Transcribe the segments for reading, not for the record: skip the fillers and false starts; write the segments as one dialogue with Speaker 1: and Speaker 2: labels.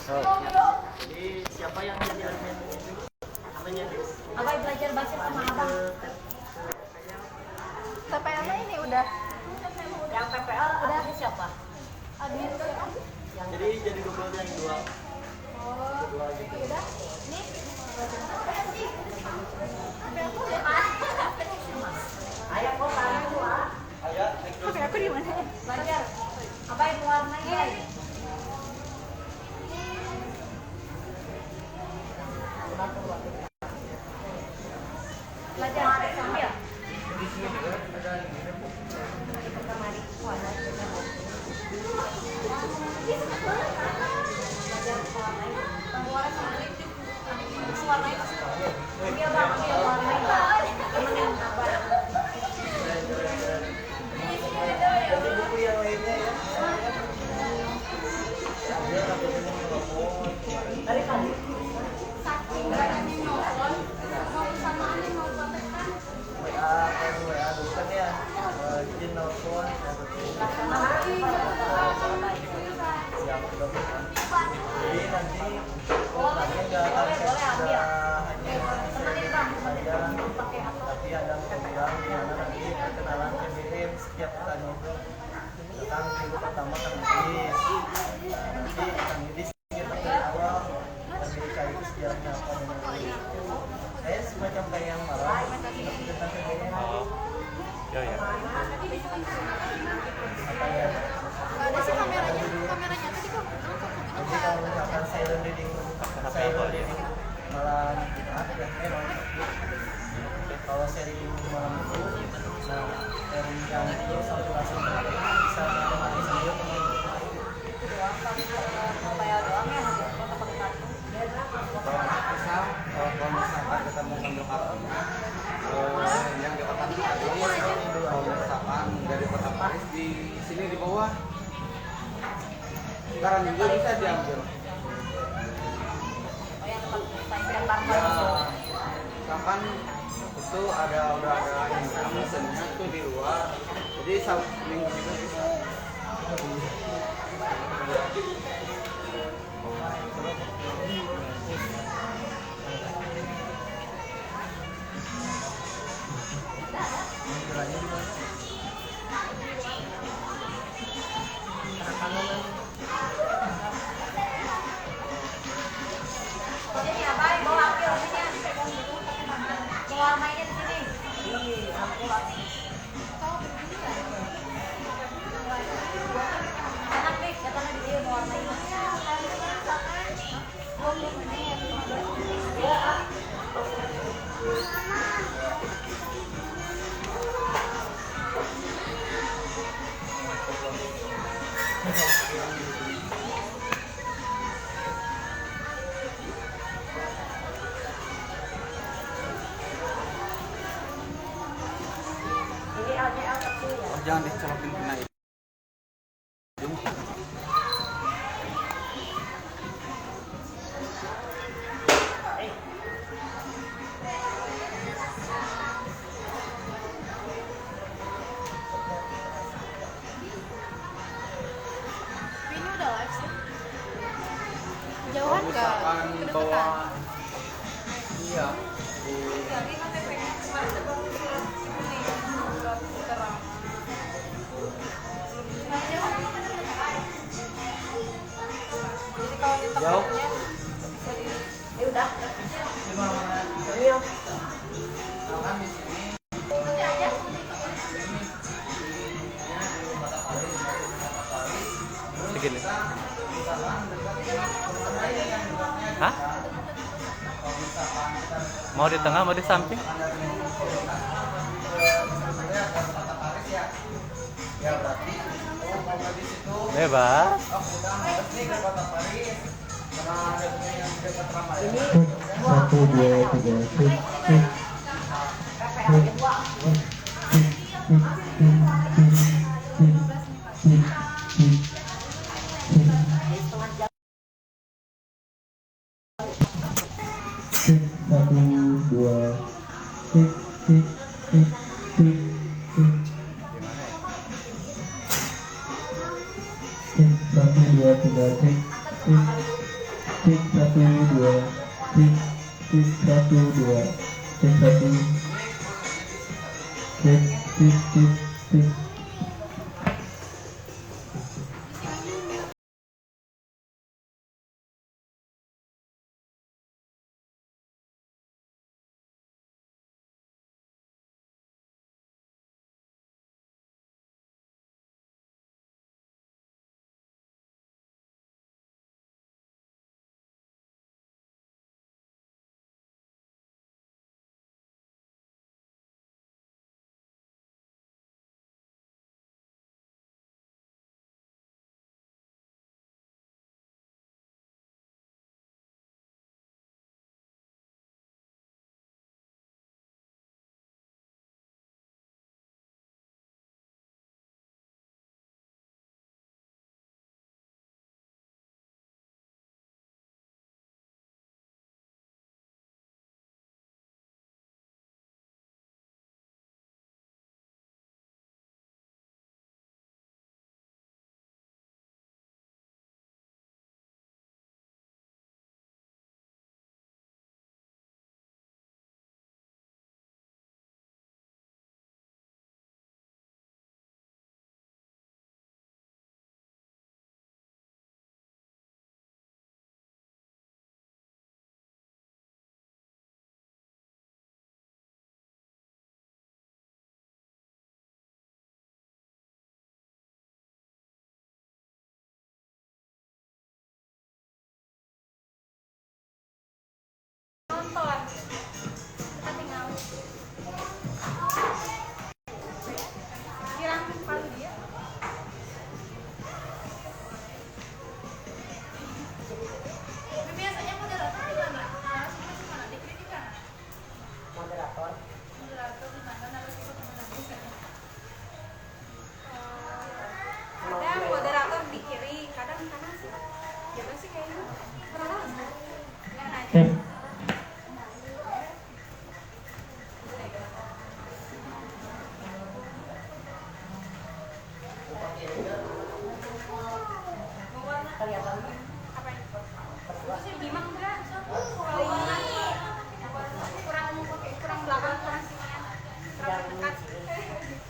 Speaker 1: Jadi siapa yang jadi admin namanya?
Speaker 2: Abang belajar bahasa sama abang.
Speaker 3: TPL ini udah.
Speaker 2: Yang PPL udah siapa?
Speaker 3: Admin siapa?
Speaker 1: Jadi double yang dua.
Speaker 3: Oh,
Speaker 1: Dua gitu.
Speaker 3: udah. Nih.
Speaker 2: Ayah kok tanya gua.
Speaker 1: Ada.
Speaker 3: HP aku di mana?
Speaker 2: Belajar. Apa yang warnanya? Belajar sambil.
Speaker 1: Di sini juga ada ini. Jadi buku yang lainnya ya.
Speaker 2: Dari tadi.
Speaker 3: Saking banyaknya nonton, mau sama aneh mau kontekan.
Speaker 1: WA bukan ya. Izin nelfon atau yang udah bukan. Jadi nanti programnya nggak akan hanya saja, tapi ada program di mana nanti perkenalan PBM setiap petani itu tentang minggu pertama Kang Idis. Nanti Kang Idis dari awal Amerika itu sejarahnya apa dan lain-lain. Saya semacam kayak yang malah tentang PBM.
Speaker 4: Ya.
Speaker 1: Apa ya?
Speaker 3: Ada sih kameranya tadi kok.
Speaker 1: Jadi kalau misalkan silent reading malam kalau seri malam itu, nah seri yang itu saturasi bisa menemani sambil
Speaker 5: kalau misalkan ketemu sambil kartu yang di kota Paris, kalau misalkan dari kota Paris di sini di bawah sekarang juga bisa diambil. Ya, misalkan itu udah ada mesinnya tuh di luar, jadi minggu juga bisa.
Speaker 2: Ini apa? Bawa ambil sini. Bawa mainnya di sini. Ih, aku lagi. Enak nih, katanya dia mau warnain. Ini LCL kecil ya.
Speaker 5: Jangan dicolokin kena hidung.
Speaker 3: Ini udah live sih. Jauhan nggak?
Speaker 5: Misalkan
Speaker 3: Kedekatan.
Speaker 5: bawa iya di
Speaker 3: Jadi kalau di
Speaker 5: jauh.
Speaker 3: tempatnya bisa di.
Speaker 2: Ya udah.
Speaker 1: Ini
Speaker 5: Misalkan di sini
Speaker 4: Segini. Hah? Mau di tengah, mau di samping?
Speaker 1: ya berarti mau di situ.
Speaker 4: Bebas.
Speaker 1: Oh, udah nih ke kota Paris. Karena ada yang dekat Ramayana.
Speaker 2: Ini
Speaker 6: 1, 2, 3, sip.
Speaker 2: PPL ya, Wak. Setengah jam.
Speaker 6: 1, 2, sip, sip, sip, sip, sip. Sip, 1, 2, 3, sip, sip. cek 1 2 cek 1 2 cek 1 cek.
Speaker 2: Nonton. Kita tinggal. Kirang paling dia. Biasanya moderator di mana? Narasumber di mana? Dikritik kan? Moderator di mana? Narasumber di mana? Kadang moderator di kiri, kadang kanan sih. Gitu sih kayaknya. Pernah nggak nanya?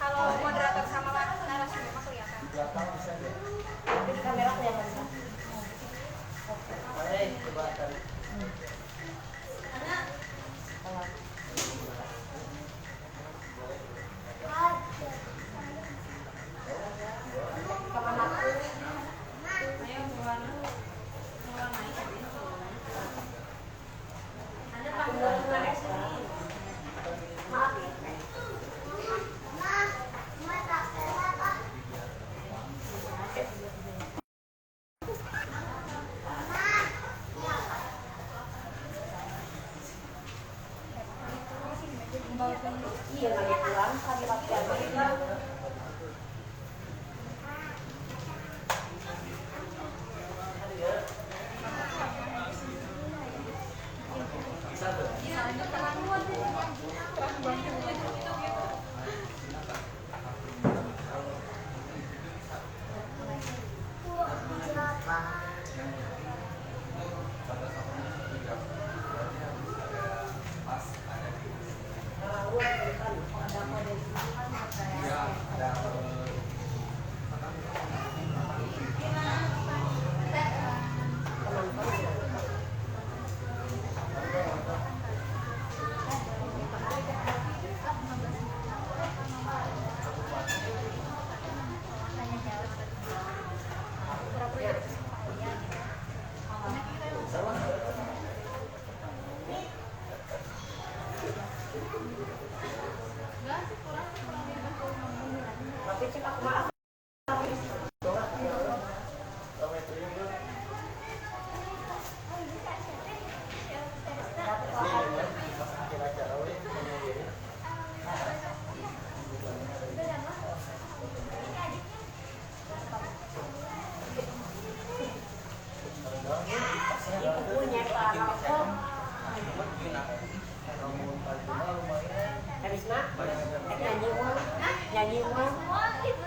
Speaker 2: Kalau moderator sama narasumber mah kelihatan. Di kamera kelihatan. Iya, lagi pulang kami latihan.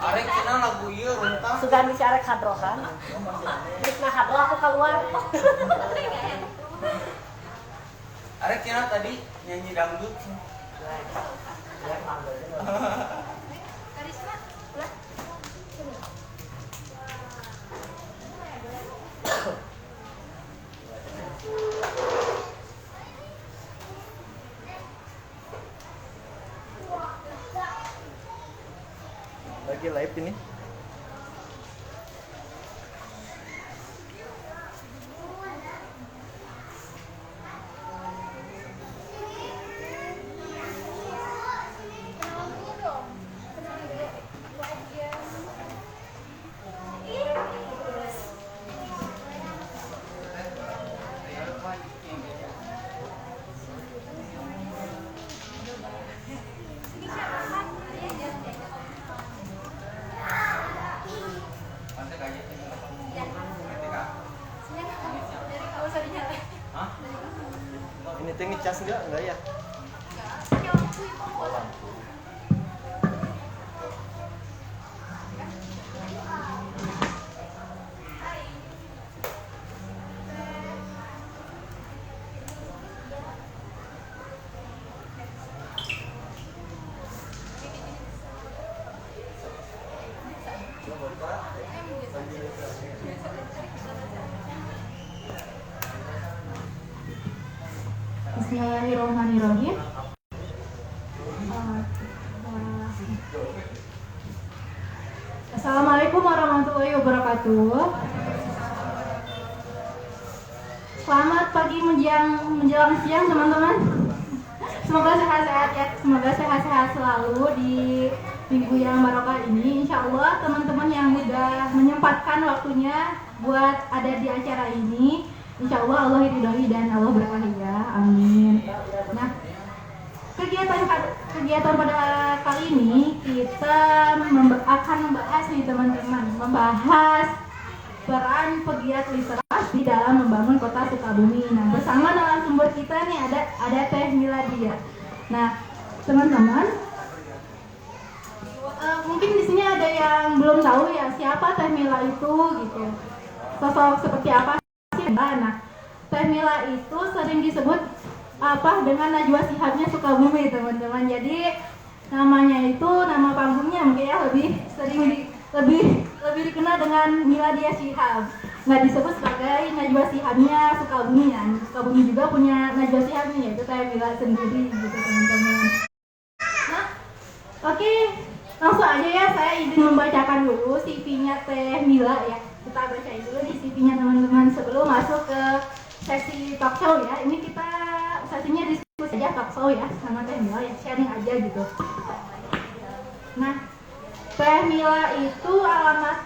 Speaker 5: Arek cina lagu ieu runtah.
Speaker 2: Sugan bisa arek hadrohan. Terus nah hadroh aku keluar.
Speaker 5: tadi nyanyi dangdut.
Speaker 3: Karisma, ulah.
Speaker 1: Lagi live ini. Ini teh ngecas enggak ya? Oh, lampu.
Speaker 3: Bismillahirrahmanirrahim. Assalamualaikum warahmatullahi wabarakatuh. Selamat pagi menjelang siang teman-teman. Semoga sehat-sehat ya. Semoga sehat-sehat selalu di minggu yang barokah ini. Insya Allah teman-teman yang sudah menyempatkan waktunya buat ada di acara ini, insya Allah Allah ridhoi dan Allah berkahi ya. Amin. Nah, kegiatan pada kali ini kita akan membahas nih teman-teman, membahas peran pegiat literasi dalam membangun kota Sukabumi. Nah, bersama narasumber kita nih ada Teh Miladia. Nah, teman-teman, mungkin di sini ada yang belum tahu ya siapa Teh Mila itu gitu. Sosok seperti apa sih? Nah, Teh Mila itu sering disebut dengan Najwa Shihabnya Sukabumi teman-teman. Jadi namanya itu nama panggungnya mungkin ya lebih dikenal dengan Miladia Shihab. Nggak disebut sebagai Najwa Shihabnya Sukabumi ya. Sukabumi juga punya Najwa Shihabnya yaitu Teh Mila sendiri gitu teman-teman. Nah, oke, langsung aja ya saya izin membacakan dulu CV-nya Teh Mila ya. Kita bacain dulu di CV-nya teman-teman sebelum masuk ke sesi talk show ya. Ini kita sesinya diskusi aja talk show ya sama Teh Mila ya, sharing aja gitu. Nah, Teh Mila itu nama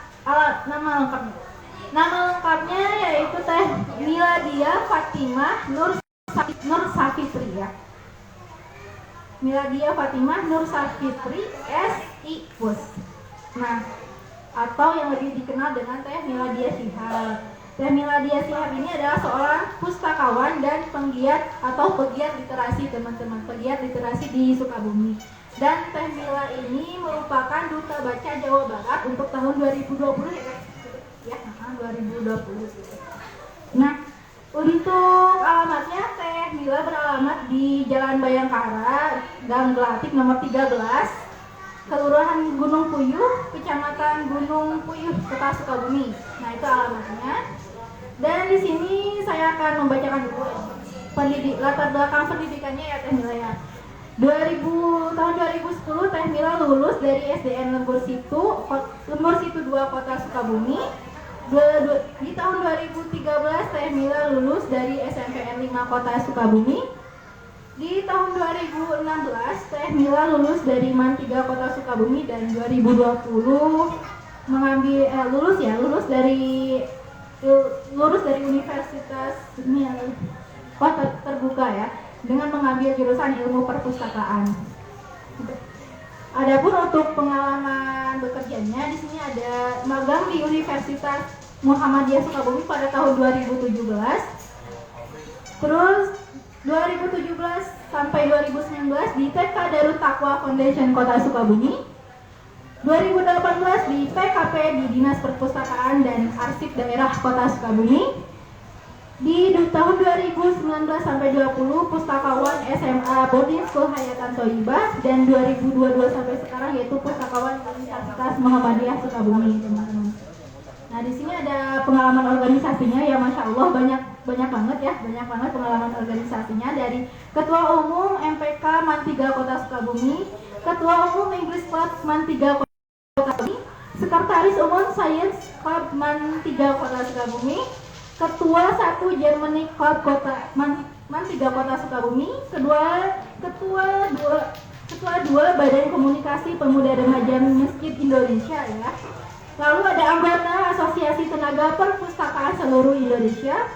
Speaker 3: lengkapnya yaitu Teh Miladia Fatimah Nur Safitri ya. Miladia Fatimah Nur Safitri SI Bos. Nah, atau yang lebih dikenal dengan Teh Miladia Shihab. Teh Miladia Shihab ini adalah seorang pustakawan dan pegiat literasi teman-teman, pegiat literasi di Sukabumi. Dan Teh Mila ini merupakan duta baca Jawa Barat untuk tahun 2020 ya guys. Ya, 2020. Nah, untuk alamatnya Teh Mila beralamat di Jalan Bayangkara, Gang Gelatik nomor 13. Kelurahan Gunung Puyuh, Kecamatan Gunung Puyuh, Kota Sukabumi. Nah, itu alamatnya. Dan di sini saya akan membacakan dulu latar belakang pendidikannya ya Teh Mila ya. Tahun 2010 Teh Mila lulus dari SDN Lembur Situ 2 Kota Sukabumi. Di tahun 2013 Teh Mila lulus dari SMPN 5 Kota Sukabumi. Di tahun 2016 Teh Mila lulus dari MAN 3 Kota Sukabumi dan 2020 lulus dari Universitas Kota Terbuka ya dengan mengambil jurusan ilmu perpustakaan. Adapun untuk pengalaman bekerjanya di sini ada magang di Universitas Muhammadiyah Sukabumi pada tahun 2017. Terus 2017 sampai 2019 di TK Darut Taqwa Foundation Kota Sukabumi. 2018 di PKP di Dinas Perpustakaan dan Arsip Daerah Kota Sukabumi. Di tahun 2019 sampai 20 pustakawan SMA Boarding School Hayatan Thoibah, dan 2022 sampai sekarang yaitu pustakawan Universitas Muhammadiyah Sukabumi, teman-teman. Nah, di sini ada pengalaman organisasinya ya, Masya Allah banyak banget ya, banyak banget pengalaman organisasinya, dari Ketua Umum MPK MAN 3 Kota Sukabumi, Ketua Umum English Club MAN 3 Kota Sukabumi, Sekretaris Umum Science Club MAN 3 Kota Sukabumi, Ketua 1 Germany Club Kota MAN 3 Kota Sukabumi, Ketua 2 Badan Komunikasi Pemuda Remaja Masjid Indonesia ya. Lalu ada anggota Asosiasi Tenaga Perpustakaan Seluruh Indonesia,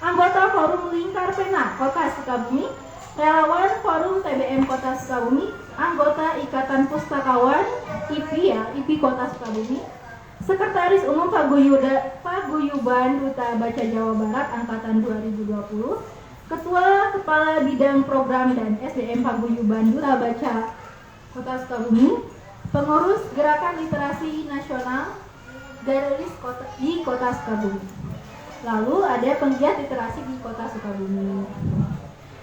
Speaker 3: anggota Forum Lingkar Pena Kota Sukabumi, relawan Forum TBM Kota Sukabumi, anggota Ikatan Pustakawan IPI Kota Sukabumi, Sekretaris Umum Paguyuban Duta Baca Jawa Barat Angkatan 2020, Ketua Kepala Bidang Program dan SDM Paguyuban Duta Baca Kota Sukabumi, Pengurus Gerakan Literasi Nasional Garulis di Kota Sukabumi. Lalu ada penggiat literasi di Kota Sukabumi.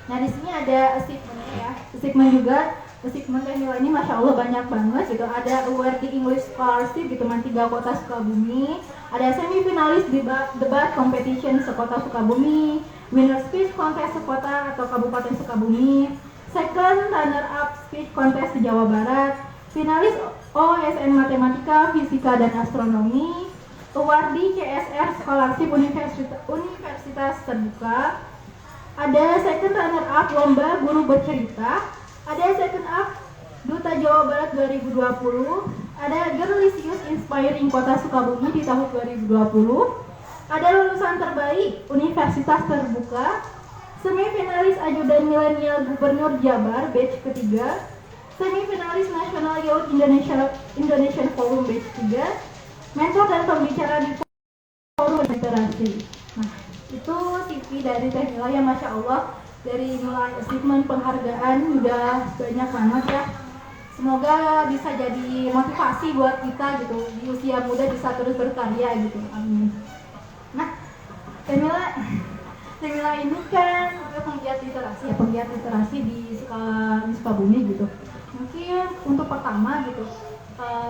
Speaker 3: Nah, di sini ada achievement ya. Achievement juga, achievement nilai ini Masya Allah banyak banget gitu. Ada award di English Scholarship di teman 3 Kota Sukabumi. Ada semifinalis debat competition sekota Sukabumi, winner speech contest sekota atau Kabupaten Sukabumi, second runner up speech contest di Jawa Barat, finalis OSN Matematika, Fisika, dan Astronomi, awardee CSR Scholarship Universitas Terbuka, ada second runner up Lomba Guru Bercerita, ada second up Duta Jawa Barat 2020, ada Girlisius Inspiring Kota Sukabumi di tahun 2020, ada lulusan terbaik Universitas Terbuka, semifinalis Ajudan Milenial Gubernur Jabar batch ketiga, semifinalis National Youth Indonesian Forum batch 3, mentor dan pembicara di forum literasi. Nah, itu CV dari Teh Mila ya, Masya Allah, dari mulai achievement, penghargaan udah banyak banget ya. Semoga bisa jadi motivasi buat kita gitu, di usia muda bisa terus berkarya gitu, amin. Nah, Teh Mila ini kan penggiat literasi di Sukabumi gitu. Mungkin untuk pertama gitu,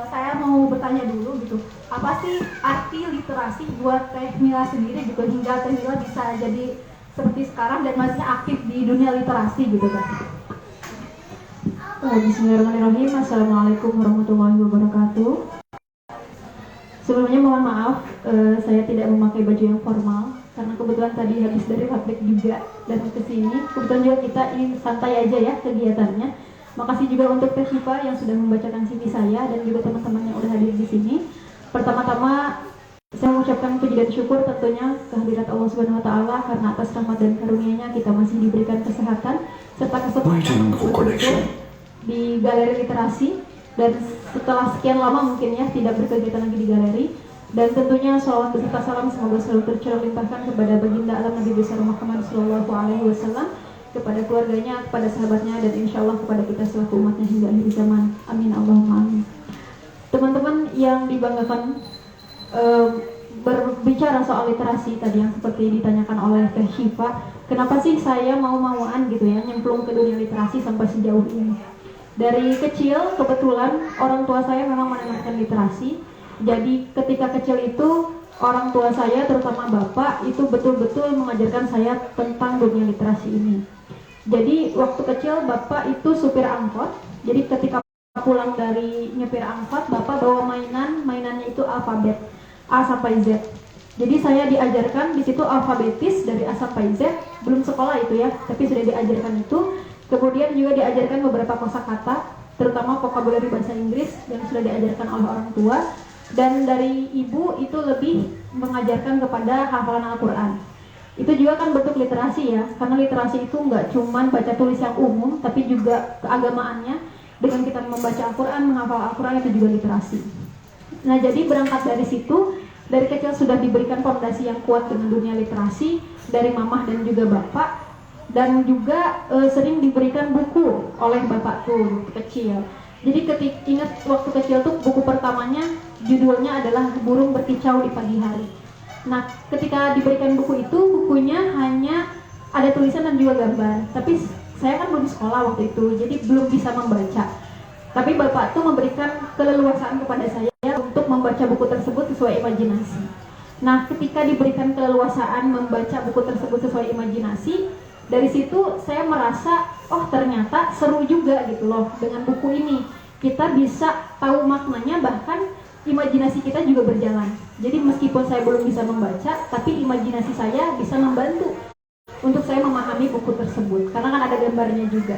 Speaker 3: saya mau bertanya dulu gitu, apa sih arti literasi buat Teh Mila sendiri gitu, hingga Teh Mila bisa jadi seperti sekarang dan masih aktif di dunia literasi gitu kan?
Speaker 7: Bismillahirrahmanirrahim. Assalamualaikum warahmatullahi wabarakatuh. Sebelumnya mohon maaf, saya tidak memakai baju yang formal karena kebetulan tadi habis dari pabrik juga dan kesini. Kebetulan juga kita ingin santai aja ya kegiatannya. Makasih juga untuk Teh Syifa yang sudah membacakan CV saya dan juga teman-teman yang udah hadir di sini. Pertama-tama saya mengucapkan puji dan syukur tentunya kehadirat Allah Subhanahu wa taala karena atas rahmat dan karunia-Nya kita masih diberikan kesehatan serta kesempatan di galeri literasi, dan setelah sekian lama mungkin ya tidak berkegiatan lagi di galeri. Dan tentunya salawat beserta salam semoga selalu tercurah limpahkan kepada baginda alam Nabi besar Muhammad SAW, kepada keluarganya, kepada sahabatnya, dan insya Allah kepada kita selaku umatnya hingga akhir zaman. Amin Allahumma amin. Teman-teman yang dibanggakan, berbicara soal literasi tadi yang seperti ditanyakan oleh Teh Syifa, kenapa sih saya mau-mauan gitu ya nyemplung ke dunia literasi sampai sejauh ini? Dari kecil kebetulan orang tua saya memang menanamkan literasi. Jadi ketika kecil itu orang tua saya terutama bapak itu betul-betul mengajarkan saya tentang dunia literasi ini. Jadi waktu kecil bapak itu supir angkot. Jadi ketika pulang dari nyupir angkot, bapak bawa mainannya itu alfabet A sampai Z. Jadi saya diajarkan di situ alfabetis dari A sampai Z, belum sekolah itu ya, tapi sudah diajarkan itu. Kemudian juga diajarkan beberapa kosakata, terutama vocabulary bahasa Inggris yang sudah diajarkan oleh orang tua. Dan dari ibu itu lebih mengajarkan kepada hafalan Al-Quran. Itu juga kan bentuk literasi ya, karena literasi itu nggak cuma baca tulis yang umum, tapi juga keagamaannya. Dengan kita membaca Al-Quran, menghafal Al-Quran itu juga literasi. Nah jadi berangkat dari situ, dari kecil sudah diberikan fondasi yang kuat dengan dunia literasi dari mamah dan juga bapak. Dan juga sering diberikan buku oleh bapakku kecil. Jadi ketika ingat waktu kecil tuh buku pertamanya judulnya adalah Burung Berkicau di Pagi Hari. Nah, ketika diberikan buku itu, bukunya hanya ada tulisan dan juga gambar. Tapi saya kan belum sekolah waktu itu, jadi belum bisa membaca. Tapi Bapak tuh memberikan keleluasaan kepada saya untuk membaca buku tersebut sesuai imajinasi. Nah, ketika diberikan keleluasaan membaca buku tersebut sesuai imajinasi, dari situ saya merasa, oh ternyata seru juga gitu loh dengan buku ini. Kita bisa tahu maknanya, bahkan imajinasi kita juga berjalan. Jadi meskipun saya belum bisa membaca, tapi imajinasi saya bisa membantu untuk saya memahami buku tersebut, karena kan ada gambarnya juga.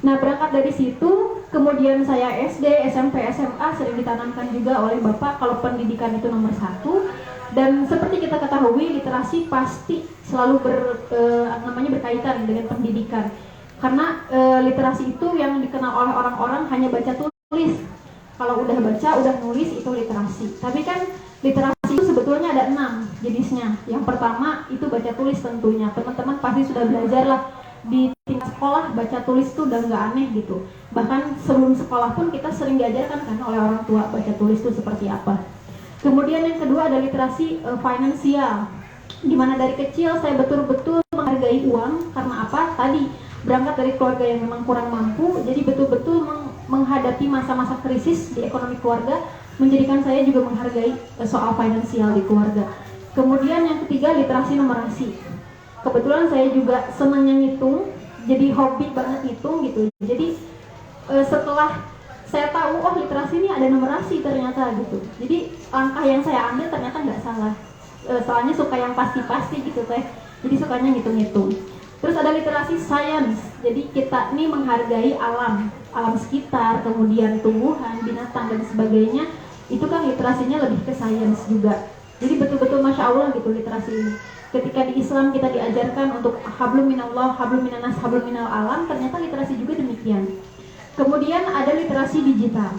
Speaker 7: Nah, berangkat dari situ, kemudian saya SD, SMP, SMA sering ditanamkan juga oleh Bapak kalau pendidikan itu nomor 1. Dan seperti kita ketahui, literasi pasti selalu berkaitan dengan pendidikan. Karena literasi itu yang dikenal oleh orang-orang hanya baca tulis. Kalau udah baca, udah nulis, itu literasi. Tapi kan literasi itu sebetulnya ada 6 jenisnya. Yang pertama itu baca tulis tentunya. Teman-teman pasti sudah belajar lah di tingkat sekolah, baca tulis itu udah nggak aneh gitu. Bahkan sebelum sekolah pun kita sering diajarkan kan oleh orang tua baca tulis itu seperti apa. Kemudian yang kedua ada literasi finansial, dimana dari kecil saya betul-betul menghargai uang. Karena apa? Tadi berangkat dari keluarga yang memang kurang mampu, jadi betul-betul menghadapi masa-masa krisis di ekonomi keluarga menjadikan saya juga menghargai soal finansial di keluarga. Kemudian yang ketiga literasi numerasi. Kebetulan saya juga senangnya ngitung, jadi hobi banget ngitung gitu. Jadi setelah saya tahu, oh literasi ini ada numerasi ternyata gitu. Jadi langkah yang saya ambil ternyata nggak salah. Soalnya suka yang pasti-pasti gitu teh. Jadi sukanya ngitung-ngitung. Terus ada literasi sains. Jadi kita nih menghargai alam sekitar, kemudian tumbuhan, binatang dan sebagainya. Itu kan literasinya lebih ke sains juga. Jadi betul-betul masya Allah gitu literasi ini. Ketika di Islam kita diajarkan untuk hablum minallah, hablum minanas, hablum minal alam, ternyata literasi juga demikian. Kemudian ada literasi digital.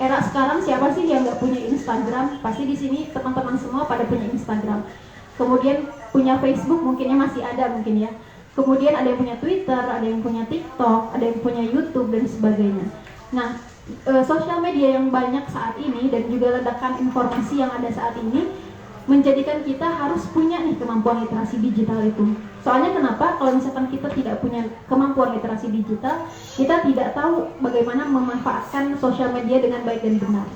Speaker 7: Era sekarang siapa sih yang nggak punya Instagram? Pasti di sini teman-teman semua pada punya Instagram. Kemudian punya Facebook, mungkinnya masih ada mungkin ya. Kemudian ada yang punya Twitter, ada yang punya TikTok, ada yang punya YouTube dan sebagainya. Nah, sosial media yang banyak saat ini dan juga ledakan informasi yang ada saat ini menjadikan kita harus punya nih kemampuan literasi digital itu. Soalnya kenapa? Kalau misalkan kita tidak punya kemampuan literasi digital, kita tidak tahu bagaimana memanfaatkan sosial media dengan baik dan benar.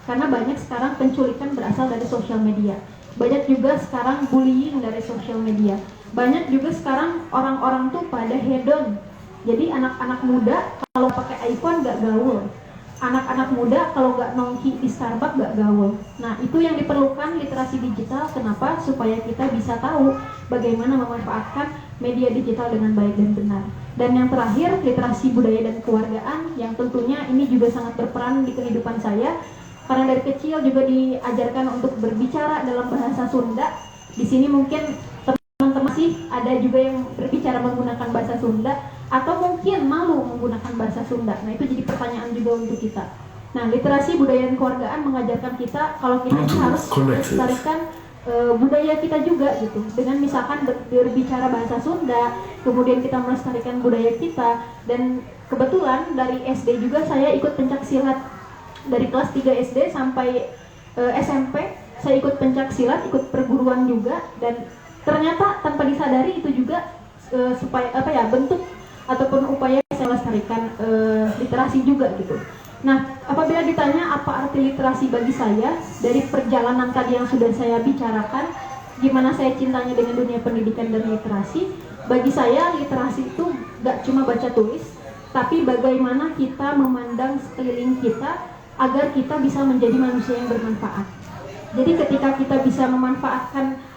Speaker 7: Karena banyak sekarang penculikan berasal dari sosial media. Banyak juga sekarang bullying dari sosial media. Banyak juga sekarang orang-orang tuh pada hedon. Jadi anak-anak muda kalau pakai iPhone gak gaul. Anak-anak muda kalau nggak nongki di Starbucks nggak gaul. Nah, itu yang diperlukan literasi digital. Kenapa? Supaya kita bisa tahu bagaimana memanfaatkan media digital dengan baik dan benar. Dan yang terakhir, literasi budaya dan kewargaan, yang tentunya ini juga sangat berperan di kehidupan saya. Karena dari kecil juga diajarkan untuk berbicara dalam bahasa Sunda. Di sini mungkin teman-teman sih ada juga yang berbicara menggunakan bahasa Sunda, atau mungkin malu menggunakan bahasa Sunda. Nah, itu jadi pertanyaan juga untuk kita. Nah, literasi budaya dan kewargaan mengajarkan kita kalau kita harus melestarikan budaya kita juga gitu. Dengan misalkan berbicara bahasa Sunda, kemudian kita melestarikan budaya kita. Dan kebetulan dari SD juga saya ikut pencak silat. Dari kelas 3 SD sampai SMP, saya ikut pencak silat, ikut perguruan juga. Dan ternyata tanpa disadari itu juga supaya bentuk ataupun upaya saya melestarikan literasi juga gitu. Nah, apabila ditanya apa arti literasi bagi saya, dari perjalanan tadi yang sudah saya bicarakan, gimana saya cintanya dengan dunia pendidikan dan literasi, bagi saya literasi itu gak cuma baca tulis, tapi bagaimana kita memandang sekeliling kita agar kita bisa menjadi manusia yang bermanfaat. Jadi ketika kita bisa memanfaatkan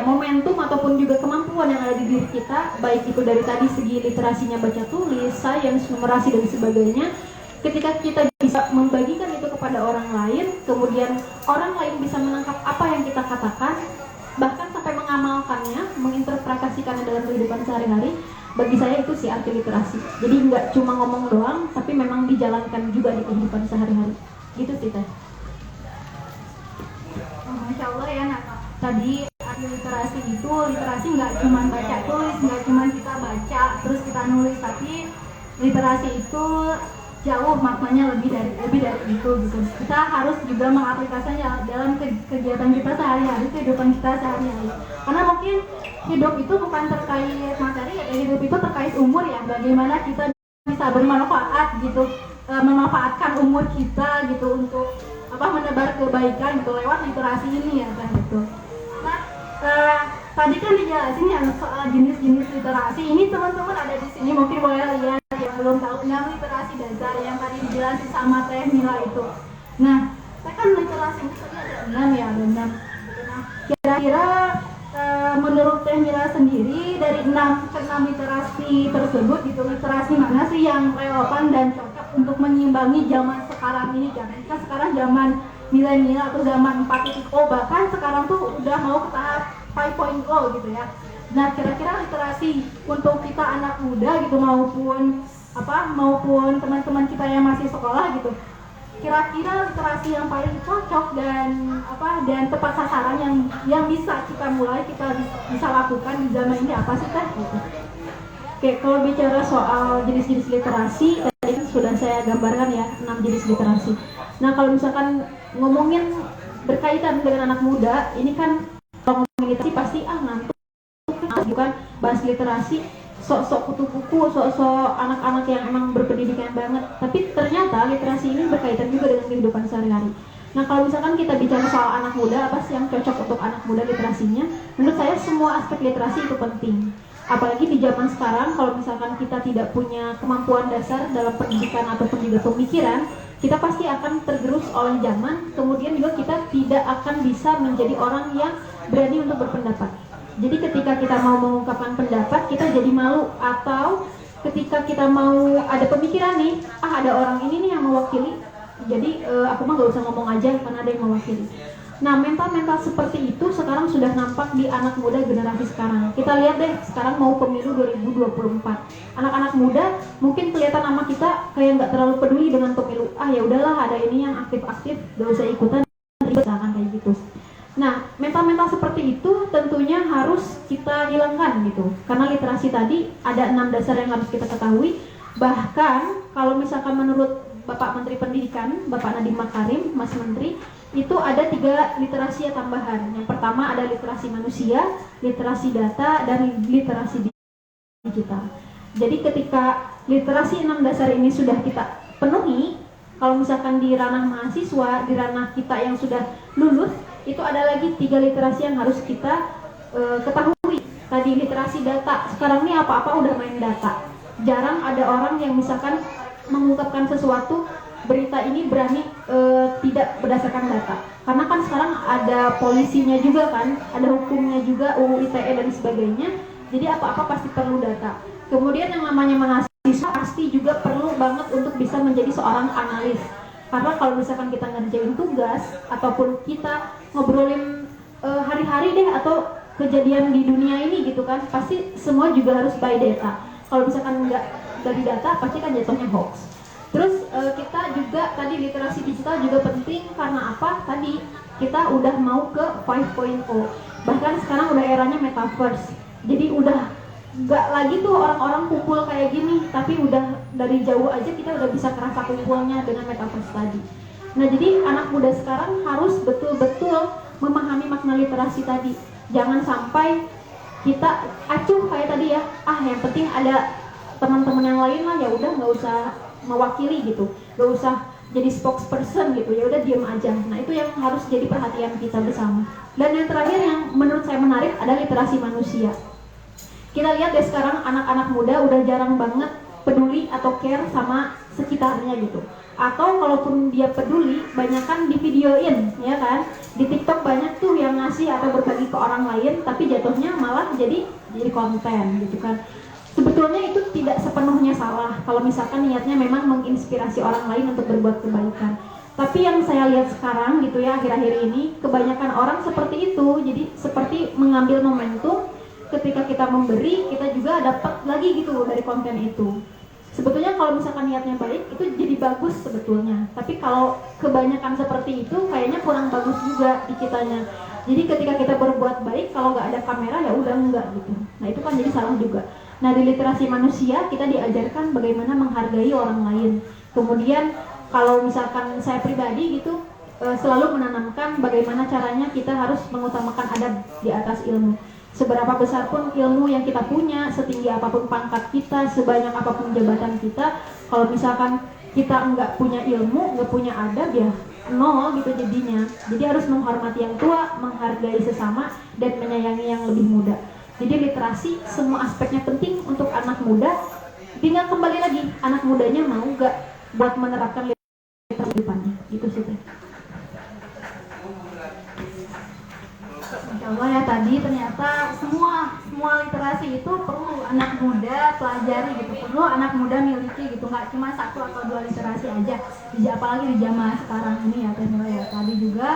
Speaker 7: momentum ataupun juga kemampuan yang ada di diri kita, baik itu dari tadi segi literasinya baca tulis, sains, numerasi dan sebagainya, ketika kita bisa membagikan itu kepada orang lain, kemudian orang lain bisa menangkap apa yang kita katakan, bahkan sampai mengamalkannya, menginterpretasikannya dalam kehidupan sehari-hari, bagi saya itu sih arti literasi. Jadi nggak cuma ngomong doang, tapi memang dijalankan juga di kehidupan sehari-hari. Gitu sih Teh.
Speaker 3: Masya Allah ya Nak. Tadi arti literasi itu, literasi nggak cuma baca tulis, nggak cuma kita baca terus kita nulis, tapi literasi itu jauh maknanya lebih dari itu gitu. Kita harus juga mengaplikasikannya dalam kegiatan kita sehari-hari, kehidupan kita sehari-hari. Karena mungkin hidup itu bukan terkait materi, ya hidup itu terkait umur ya. Bagaimana kita bisa bermanfaat gitu, memanfaatkan umur kita gitu untuk menebar kebaikan gitu lewat literasi ini ya kan gitu. Nah, tadi kan dijelasin ya soal jenis-jenis literasi. Ini teman-teman ada di sini mungkin boleh lihat yang belum tahu 6 literasi dasar yang tadi dijelasin sama Teh Mila itu. Nah, saya kan literasi ini tadi ada 6 ya, ada 6. Nah, kira-kira menurut Teh Mila sendiri dari 6 ke 6 literasi tersebut gitu, literasi mana sih yang relevan dan cocok untuk menyimbangi zaman sekarang ini kan? Kita sekarang zaman milenial atau zaman 4.0, bahkan sekarang tuh udah mau ke tahap 5.0 gitu ya. Nah, kira-kira literasi untuk kita anak muda gitu maupun teman-teman kita yang masih sekolah gitu, kira-kira literasi yang paling cocok dan tepat sasaran yang bisa kita mulai, kita bisa lakukan di zaman ini apa sih Teh? Gitu. Oke, kalau bicara soal jenis-jenis literasi tadi kan sudah saya gambarkan ya 6 jenis literasi. Nah, kalau misalkan ngomongin berkaitan dengan anak muda, ini kan kalau ngomongin literasi pasti ngantuk, bukan bahas literasi sok-sok kutu buku, sok-sok anak-anak yang emang berpendidikan banget. Tapi ternyata literasi ini berkaitan juga dengan kehidupan sehari-hari. Nah, kalau misalkan kita bicara soal anak muda, apa sih yang cocok untuk anak muda literasinya? Menurut saya semua aspek literasi itu penting. Apalagi di zaman sekarang, kalau misalkan kita tidak punya kemampuan dasar dalam pendidikan ataupun juga pemikiran, kita pasti akan tergerus oleh zaman. Kemudian juga kita tidak akan bisa menjadi orang yang berani untuk berpendapat. Jadi ketika kita mau mengungkapkan pendapat, kita jadi malu. Atau ketika kita mau ada pemikiran nih, ada orang ini nih yang mewakili, jadi aku mah gak usah ngomong aja karena ada yang mewakili. Nah, mental-mental seperti itu sekarang sudah nampak di anak muda generasi sekarang. Kita lihat deh, sekarang mau pemilu 2024. Anak-anak muda mungkin kelihatan sama kita kayak nggak terlalu peduli dengan pemilu. Ya udahlah, ada ini yang aktif-aktif, gak usah ikutan, misalkan kayak gitu. Nah, mental-mental seperti itu tentunya harus kita hilangkan gitu. Karena literasi tadi ada 6 dasar yang harus kita ketahui. Bahkan kalau misalkan menurut Bapak Menteri Pendidikan, Bapak Nadiem Makarim, Mas Menteri, itu ada 3 literasi tambahan. Yang pertama ada literasi manusia, literasi data, dan literasi digital. Jadi ketika literasi 6 dasar ini sudah kita penuhi, kalau misalkan di ranah mahasiswa, di ranah kita yang sudah lulus, itu ada lagi 3 literasi yang harus kita ketahui. Tadi literasi data, sekarang ini apa-apa udah main data. Jarang ada orang yang misalkan mengungkapkan sesuatu, berita ini berani tidak berdasarkan data. Karena kan sekarang ada polisinya juga kan, ada hukumnya juga, UU ITE dan sebagainya. Jadi apa-apa pasti perlu data. Kemudian yang namanya mahasiswa pasti juga perlu banget untuk bisa menjadi seorang analis. Karena kalau misalkan kita ngerjain tugas ataupun kita ngobrolin hari-hari deh atau kejadian di dunia ini gitu kan, pasti semua juga harus by data. Kalau misalkan nggak dari data, pasti kan jatuhnya hoax. Terus kita juga tadi literasi digital juga penting karena apa? Tadi kita udah mau ke 5.0. Bahkan sekarang udah eranya metaverse. Jadi udah nggak lagi tuh orang-orang kumpul kayak gini, tapi udah dari jauh aja kita udah bisa kerasa kumpulnya dengan metaverse tadi. Nah, jadi anak muda sekarang harus betul-betul memahami makna literasi tadi. Jangan sampai kita acuh kayak tadi ya, yang penting ada teman-teman yang lain lah, ya udah nggak usah mewakili gitu, nggak usah jadi spokesperson gitu, ya udah diem aja. Nah, itu yang harus jadi perhatian kita bersama. Dan yang terakhir yang menurut saya menarik ada literasi manusia. Kita lihat deh sekarang anak-anak muda udah jarang banget peduli atau care sama sekitarnya gitu. Atau kalaupun dia peduli, banyakan di videoin, ya kan? Di TikTok banyak tuh yang ngasih atau berbagi ke orang lain, tapi jatuhnya malah jadi konten gitu kan. Sebetulnya itu tidak sepenuhnya salah kalau misalkan niatnya memang menginspirasi orang lain untuk berbuat kebaikan. Tapi yang saya lihat sekarang gitu ya, akhir-akhir ini kebanyakan orang seperti itu. Jadi seperti mengambil momentum, ketika kita memberi, kita juga dapat lagi gitu dari konten itu. Sebetulnya kalau misalkan niatnya baik, itu jadi bagus sebetulnya. Tapi kalau kebanyakan seperti itu, kayaknya kurang bagus juga di kitanya. Jadi ketika kita berbuat baik, kalau nggak ada kamera ya udah enggak gitu. Nah, itu kan jadi salah juga.
Speaker 7: Nah, di literasi manusia kita diajarkan bagaimana menghargai orang lain. Kemudian kalau misalkan saya pribadi gitu selalu menanamkan bagaimana caranya kita harus mengutamakan adab di atas ilmu. Seberapa besar pun ilmu yang kita punya, setinggi apapun pangkat kita, sebanyak apapun jabatan kita, kalau misalkan kita nggak punya ilmu, nggak punya adab, ya nol gitu jadinya. Jadi harus menghormati yang tua, menghargai sesama, dan menyayangi yang lebih muda. Jadi literasi semua aspeknya penting untuk anak muda. Tinggal kembali lagi, anak mudanya mau nggak buat menerapkan literasi di depannya, gitu sih Teh.
Speaker 3: Insya Allah ya, tadi ternyata semua literasi itu perlu anak muda pelajari gitu, perlu anak muda miliki gitu, nggak cuma 1 atau 2 literasi aja, apalagi di zaman sekarang ini ya Teh Mila ya. Tadi juga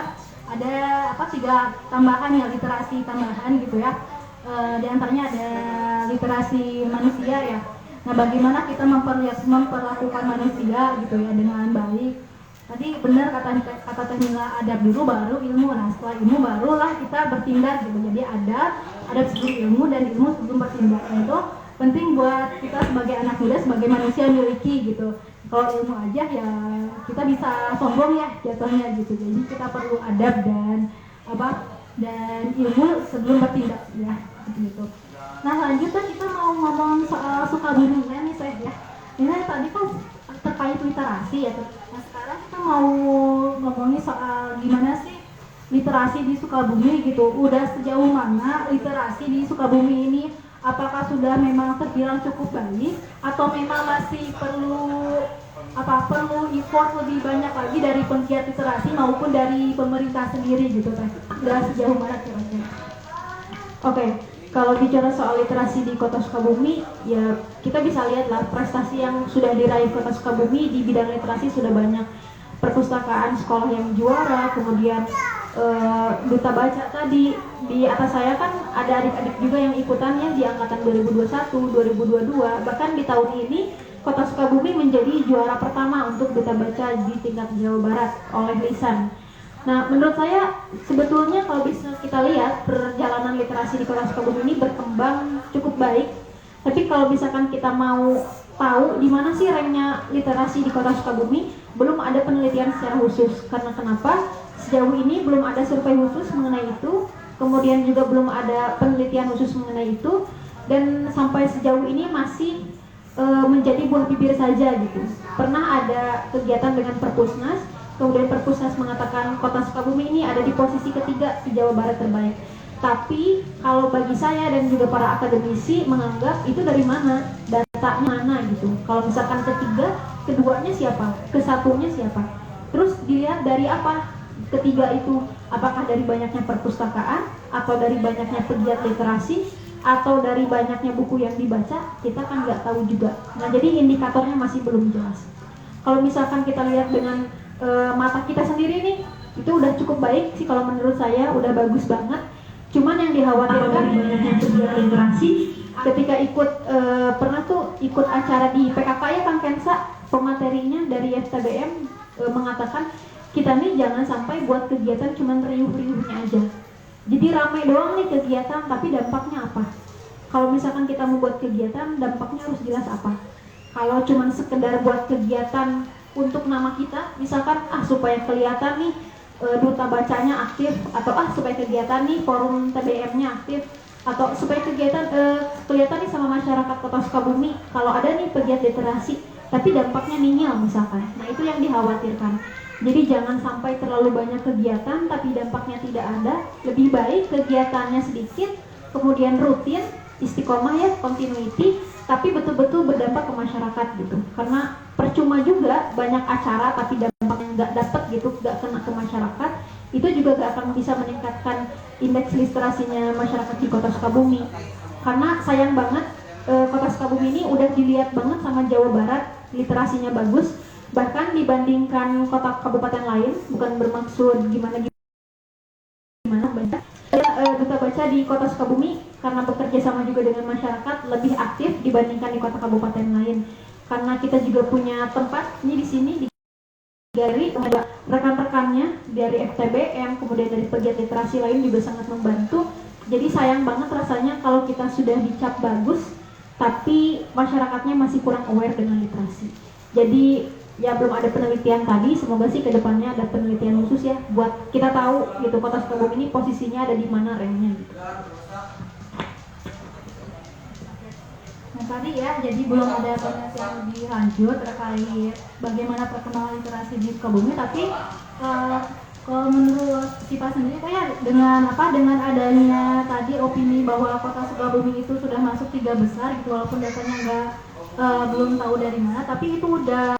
Speaker 3: ada 3 tambahan ya, literasi tambahan gitu ya. Di antaranya ada literasi manusia ya. Nah, bagaimana kita memperlakukan manusia gitu ya dengan baik. Tadi benar kata Teh Mila, adab dulu baru ilmu. Nah, setelah ilmu barulah kita bertindak gitu. Jadi adab sebelum ilmu dan ilmu sebelum bertindak. Nah, itu penting buat kita sebagai anak muda, sebagai manusia miliki gitu. Kalau ilmu aja ya kita bisa sombong ya jatuhnya gitu. Jadi kita perlu adab dan ilmu sebelum bertindak ya gitu. Nah, selanjutnya kita mau ngomong soal Sukabumi nih Teh ya. Ini tadi kan terkait literasi ya. Nah, sekarang kita mau ngomongin soal gimana sih literasi di Sukabumi gitu. Udah sejauh mana literasi di Sukabumi ini? Apakah sudah memang terbilang cukup baik atau memang masih perlu effort lebih banyak lagi dari penggiat literasi maupun dari pemerintah sendiri gitu Teh? Udah sejauh mana kira-kira? Oke. Kalau bicara soal literasi di Kota Sukabumi, ya kita bisa lihatlah prestasi yang sudah diraih Kota Sukabumi di bidang literasi sudah banyak. Perpustakaan sekolah yang juara, kemudian duta baca tadi. Di atas saya kan ada adik-adik juga yang ikutannya di angkatan 2021, 2022. Bahkan di tahun ini Kota Sukabumi menjadi juara pertama untuk duta baca di tingkat Jawa Barat oleh Lisan. Nah, menurut saya sebetulnya kalau bisa kita lihat perjalanan literasi di Kota Sukabumi ini berkembang cukup baik. Tapi kalau misalkan kita mau tahu di mana sih ranknya literasi di Kota Sukabumi, belum ada penelitian secara khusus. Karena kenapa? Sejauh ini belum ada survei khusus mengenai itu, kemudian juga belum ada penelitian khusus mengenai itu, dan sampai sejauh ini masih menjadi buah bibir saja gitu. Pernah ada kegiatan dengan Perpusnas, kemudian Perpusnas mengatakan Kota Sukabumi ini ada di posisi ketiga di Jawa Barat terbaik. Tapi kalau bagi saya dan juga para akademisi menganggap itu dari mana, datanya mana gitu. Kalau misalkan ketiga, keduanya siapa, kesatunya siapa. Terus dilihat dari apa ketiga itu, apakah dari banyaknya perpustakaan, atau dari banyaknya pegiat literasi, atau dari banyaknya buku yang dibaca, kita kan nggak tahu juga. Nah, jadi indikatornya masih belum jelas. Kalau misalkan kita lihat dengan mata kita sendiri nih, itu udah cukup baik sih kalau menurut saya, udah bagus banget. Cuman yang dikhawatirkan banyaknya pegiat literasi ketika pernah tuh ikut acara di PKK ya Kang Kensa, pematerinya dari FTBM mengatakan kita nih jangan sampai buat kegiatan cuman riuh-riuhnya aja. Jadi ramai doang nih kegiatan, tapi dampaknya apa? Kalau misalkan kita mau buat kegiatan, dampaknya harus jelas apa? Kalau cuman sekedar buat kegiatan untuk nama kita, misalkan supaya kelihatan nih duta bacanya aktif, atau supaya kegiatan nih forum TBM-nya aktif, atau supaya kegiatan kelihatan nih sama masyarakat Kota Sukabumi kalau ada nih pegiat literasi, tapi dampaknya nihil misalkan. Nah, itu yang dikhawatirkan. Jadi jangan sampai terlalu banyak kegiatan tapi dampaknya tidak ada. Lebih baik kegiatannya sedikit, kemudian rutin, istiqomah ya, continuity, tapi betul-betul berdampak ke masyarakat gitu. Karena percuma juga banyak acara tapi dampaknya nggak dapat gitu, nggak kena ke masyarakat, itu juga nggak akan bisa meningkatkan indeks literasinya masyarakat di Kota Sukabumi. Karena sayang banget Kota Sukabumi ini udah dilihat banget sama Jawa Barat, literasinya bagus, bahkan dibandingkan kota kabupaten lain, bukan bermaksud gimana banyak duta baca di Kota Sukabumi karena bekerja sama juga dengan masyarakat lebih aktif dibandingkan di kota kabupaten lain. Karena kita juga punya tempat ini di sini di galeri, ada rekan-rekannya dari FTBM, kemudian dari pegiat literasi lain juga sangat membantu. Jadi sayang banget rasanya kalau kita sudah dicap bagus
Speaker 7: tapi masyarakatnya masih kurang aware dengan literasi. Jadi ya belum ada penelitian tadi, semoga sih kedepannya ada penelitian khusus ya buat kita tahu gitu Kota Sukabumi ini posisinya ada di mana ranknya gitu. Nah tadi ya, jadi belum ada penelitian lebih lanjut terkait bagaimana perkembangan literasi di Sukabumi, tapi kalau menurut Sipa sendiri kayak dengan adanya tadi opini bahwa Kota Sukabumi itu sudah masuk 3 besar gitu, walaupun datanya belum tahu dari mana, tapi itu udah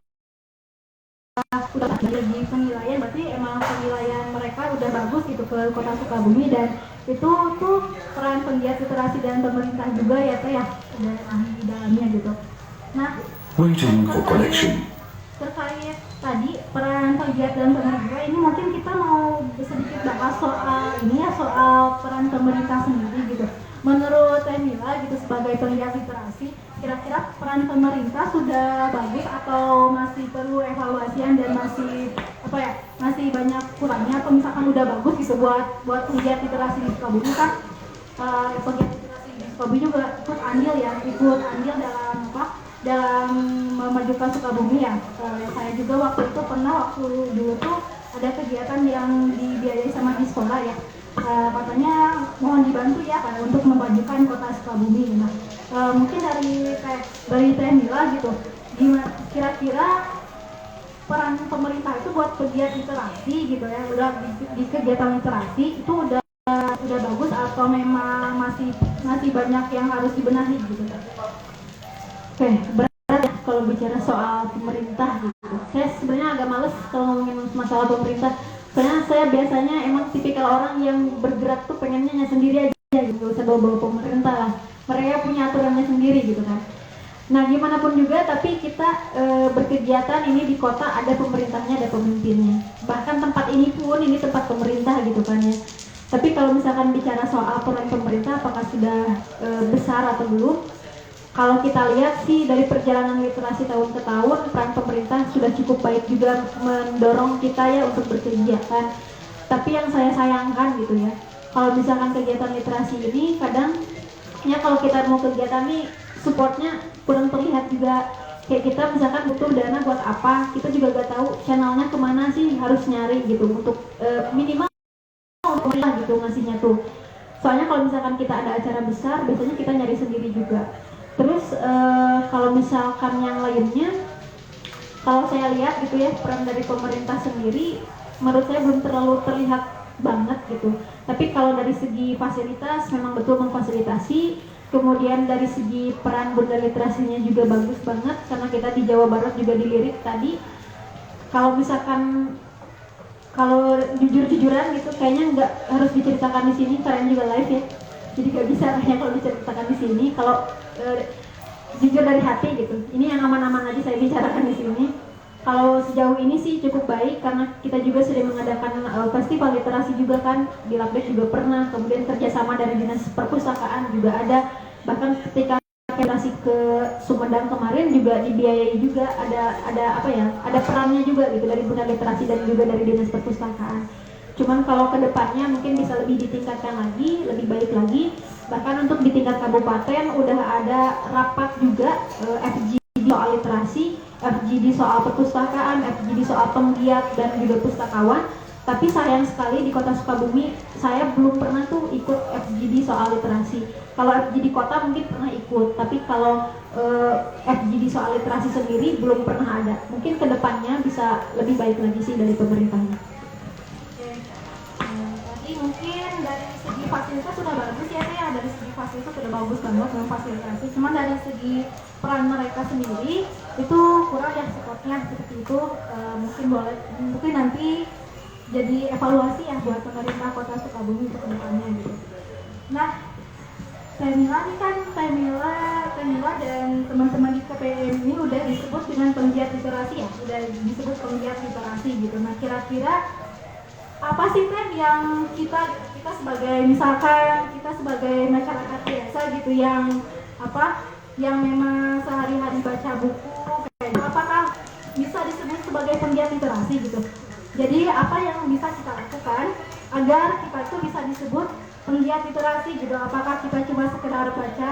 Speaker 7: lagi penilaian, berarti emang penilaian mereka udah bagus gitu ke Kota Sukabumi, dan itu tuh peran penggiat literasi dan pemerintah juga ya Teh ya, dan ahli di dalamnya gitu. Nah,
Speaker 8: Waiting for connection.
Speaker 7: terkait tadi peran penggiat dan pemerintah ini mungkin kita mau sedikit bahas soal ini ya, soal peran pemerintah sendiri gitu. Menurut Teh Mila gitu sebagai penggiat literasi, kira-kira peran pemerintah sudah bagus atau masih perlu evaluasian dan masih banyak kurangnya, atau misalkan udah bagus gitu buat penggiat literasi di Sukabumi kan penggiat literasi di Sukabumi juga ikut andil dalam memajukan Sukabumi ya. Saya juga waktu dulu tuh ada kegiatan yang dibiayai sama Dispora ya. Katanya mohon dibantu ya kan untuk memajukan Kota Sukabumi. Nah, mungkin dari Teh Mila gitu, gimana kira-kira peran pemerintah itu buat pegiat literasi gitu ya, udah di kegiatan literasi itu udah bagus atau memang masih banyak yang harus dibenahi gitu kan? Oke, berat ya kalau bicara soal pemerintah gitu. Saya sebenarnya agak males kalau ngomongin masalah pemerintah, karena saya biasanya emang tipikal orang yang bergerak tuh pengennya sendiri aja gitu, gak usah bawa-bawa pemerintah lah. Mereka punya aturannya sendiri gitu kan. Nah gimana pun juga, tapi kita berkegiatan ini di kota, ada pemerintahnya, ada pemimpinnya. Bahkan tempat ini pun ini tempat pemerintah gitu kan ya. Tapi kalau misalkan bicara soal peran pemerintah apakah sudah besar atau belum, kalau kita lihat sih dari perjalanan literasi tahun ke tahun, peran pemerintah sudah cukup baik juga mendorong kita ya untuk berkegiatan. Tapi yang saya sayangkan gitu ya, kalau misalkan kegiatan literasi ini kadang ya kalau kita mau kegiatan nih supportnya kurang terlihat juga. Kayak kita misalkan butuh dana buat apa, kita juga gak tahu channelnya kemana sih harus nyari gitu untuk minimal gitu ngasihnya tuh. Soalnya kalau misalkan kita ada acara besar, biasanya kita nyari sendiri juga. Terus kalau misalkan yang lainnya, kalau saya lihat gitu ya, peran dari pemerintah sendiri menurut saya belum terlalu terlihat banget gitu. Tapi kalau dari segi fasilitas memang betul memfasilitasi. Kemudian dari segi peran bunda literasinya juga bagus banget, karena kita di Jawa Barat juga dilirik tadi. Kalau misalkan kalau jujur-jujuran gitu kayaknya nggak harus diceritakan di sini, kalian juga live ya, jadi nggak bisa kayaknya kalau diceritakan di sini. Kalau jujur dari hati gitu, ini yang aman-aman aja saya bicarakan di sini. Kalau sejauh ini sih cukup baik, karena kita juga sudah mengadakan festival literasi juga kan, di Labdek juga pernah, kemudian kerjasama dari Dinas Perpustakaan juga ada, bahkan ketika literasi ke Sumedang kemarin juga dibiayai juga, ada perannya juga gitu dari Bunda Literasi dan juga dari Dinas Perpustakaan. Cuman kalau kedepannya mungkin bisa lebih ditingkatkan lagi, lebih baik lagi. Bahkan untuk di tingkat kabupaten udah ada rapat juga FGD soal literasi, FGD soal perpustakaan, FGD soal penggiat dan juga pustakawan. Tapi sayang sekali di Kota Sukabumi saya belum pernah tuh ikut FGD soal literasi. Kalau FGD kota mungkin pernah ikut, tapi kalau FGD soal literasi sendiri belum pernah ada. Mungkin kedepannya bisa lebih baik lagi sih dari pemerintahnya. Tadi mungkin dari segi fasilitas sudah bagus ya, dari segi fasilitas sudah bagus banget memfasilitasi. Cuman dari segi peran mereka sendiri itu kurang ya supportnya seperti itu. Mungkin nanti jadi evaluasi ya buat pemerintah Kota Sukabumi untuk kedepannya gitu. Nah, Teh Mila dan teman-teman di KPM ini udah disebut dengan penggiat literasi ya, udah disebut penggiat literasi gitu. Nah, kira-kira apa sih Teh yang kita sebagai masyarakat biasa gitu yang memang sehari-hari baca buku, apakah bisa disebut sebagai penggiat literasi gitu? Jadi apa yang bisa kita lakukan agar kita itu bisa disebut penggiat literasi gitu? Apakah kita cuma sekedar baca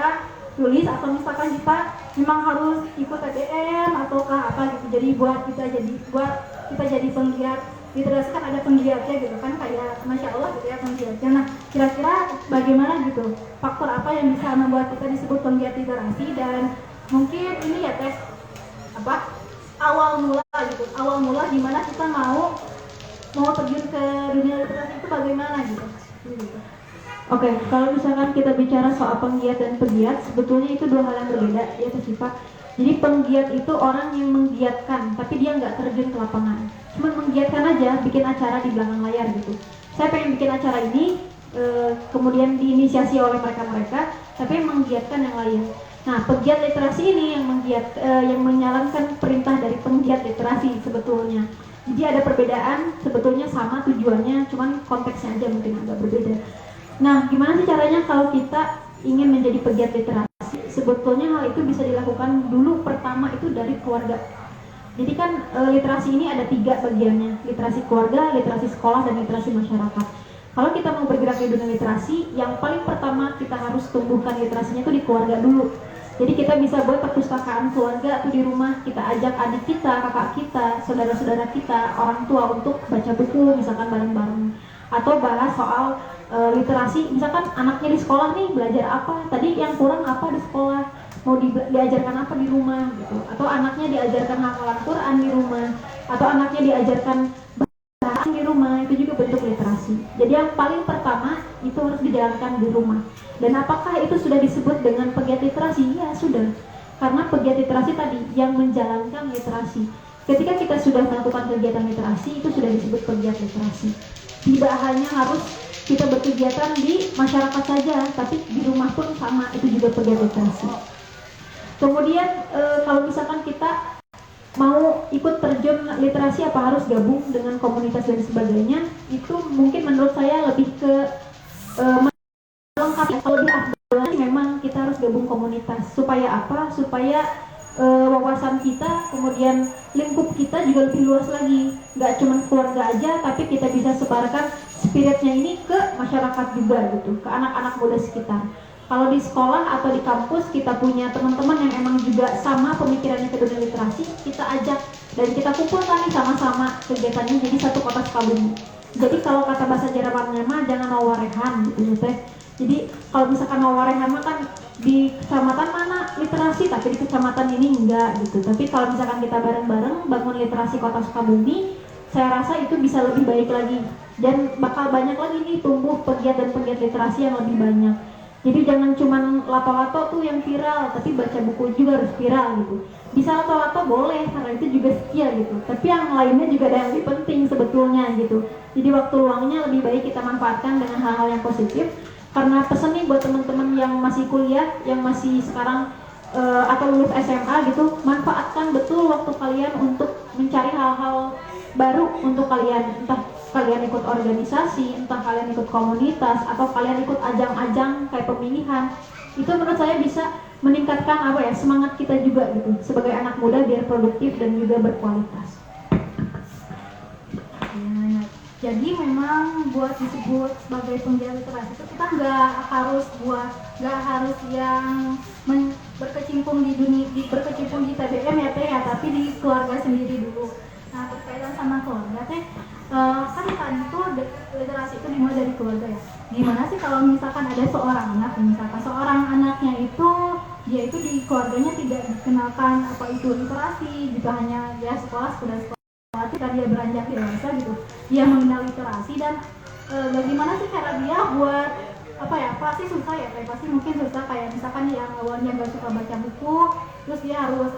Speaker 3: tulis, atau misalkan kita memang harus ikut TBM ataukah apa gitu. Jadi buat kita jadi penggiat literasi kan ada penggiatnya gitu kan, kayak Masya Allah gitu ya penggiatnya. Nah kira-kira bagaimana gitu, faktor apa yang bisa membuat kita disebut penggiat literasi, dan mungkin ini ya Teh, apa awal mula gimana kita mau terjun ke dunia literasi itu bagaimana gitu.
Speaker 7: Oke, kalau misalkan kita bicara soal penggiat dan pegiat, sebetulnya itu dua hal yang berbeda ya Teh Syifa. Jadi penggiat itu orang yang menggiatkan, tapi dia nggak terjun ke lapangan. Cuma menggiatkan aja, bikin acara di belakang layar gitu. Saya pengen bikin acara ini, kemudian diinisiasi oleh mereka-mereka, tapi yang menggiatkan yang lain. Nah, pegiat literasi ini yang menjalankan perintah dari penggiat literasi sebetulnya. Jadi ada perbedaan, sebetulnya sama tujuannya, cuman konteksnya aja mungkin agak berbeda. Nah, gimana sih caranya kalau kita ingin menjadi pegiat literasi? Sebetulnya hal itu bisa dilakukan dulu pertama itu dari keluarga. Jadi kan literasi ini ada 3 bagiannya, literasi keluarga, literasi sekolah, dan literasi masyarakat. Kalau kita mau bergerak di dunia literasi, yang paling pertama kita harus tumbuhkan literasinya itu di keluarga dulu. Jadi kita bisa buat perpustakaan keluarga tuh di rumah, kita ajak adik kita, kakak kita, saudara-saudara kita, orang tua untuk baca buku misalkan bareng-bareng, atau bahas soal literasi, misalkan anaknya di sekolah nih belajar apa, tadi yang kurang apa di sekolah, mau diajarkan apa di rumah gitu, atau anaknya diajarkan hafalan Quran di rumah, atau anaknya diajarkan bahasa di rumah, itu juga bentuk literasi. Jadi yang paling pertama itu harus dijalankan di rumah. Dan apakah itu sudah disebut dengan pegiat literasi? Ya sudah, karena pegiat literasi tadi yang menjalankan literasi. Ketika kita sudah melakukan kegiatan literasi, itu sudah disebut pegiat literasi. Tidak hanya harus kita berkegiatan di masyarakat saja, tapi di rumah pun sama, itu juga pegiat literasi. Kemudian kalau misalkan kita mau ikut terjun literasi, apa harus gabung dengan komunitas dan sebagainya, itu mungkin menurut saya lebih ke melengkapi. Kalau di afdal memang kita harus gabung komunitas. Supaya apa? Supaya wawasan kita, kemudian lingkup kita juga lebih luas lagi. Nggak cuma keluarga aja, tapi kita bisa sebarkan spiritnya ini ke masyarakat juga gitu, ke anak-anak muda sekitar. Kalau di sekolah atau di kampus kita punya teman-teman yang emang juga sama pemikirannya ke dunia literasi, kita ajak dan kita kumpulkan nih sama-sama kegiatannya jadi satu kota Sukabumi. Jadi kalau kata bahasa Jermannya mah jangan wawarehan gitu teh. Jadi kalau misalkan wawarehan mah kan di kecamatan mana literasi, tapi di kecamatan ini enggak gitu. Tapi kalau misalkan kita bareng-bareng bangun literasi kota Sukabumi, saya rasa itu bisa lebih baik lagi dan bakal banyak lagi nih tumbuh pegiat dan pegiat literasi yang lebih banyak. Jadi jangan cuman lato-lato tuh yang viral, tapi baca buku juga harus viral gitu. Bisa lato-lato boleh, karena itu juga setia gitu. Tapi yang lainnya juga ada yang lebih penting sebetulnya gitu. Jadi waktu luangnya lebih baik kita manfaatkan dengan hal-hal yang positif. Karena pesan nih buat teman-teman yang masih kuliah, yang masih sekarang atau lulus SMA gitu, manfaatkan betul waktu kalian untuk mencari hal-hal baru untuk kalian, entah kalian ikut organisasi, entah kalian ikut komunitas, atau kalian ikut ajang-ajang kayak pemilihan. Itu menurut saya bisa meningkatkan semangat kita juga gitu sebagai anak muda biar produktif dan juga berkualitas.
Speaker 3: Ya, jadi memang buat disebut sebagai penggiat literasi itu kita nggak harus yang berkecimpung di TBM ya Teh ya, tapi di keluarga sendiri dulu. Nah berkaitan sama keluarga Teh, kan itu literasi itu dimulai dari keluarga ya. Gimana sih kalau misalkan ada seorang anak, misalkan seorang anaknya itu dia itu di keluarganya tidak dikenalkan apa itu literasi gitu, hanya ya sekolah ketika dia beranjak dewasa gitu dia mengenal literasi, dan bagaimana sih cara dia buat pasti susah ya, pasti mungkin susah, kayak misalkan yang awalnya nggak suka baca buku, terus dia harus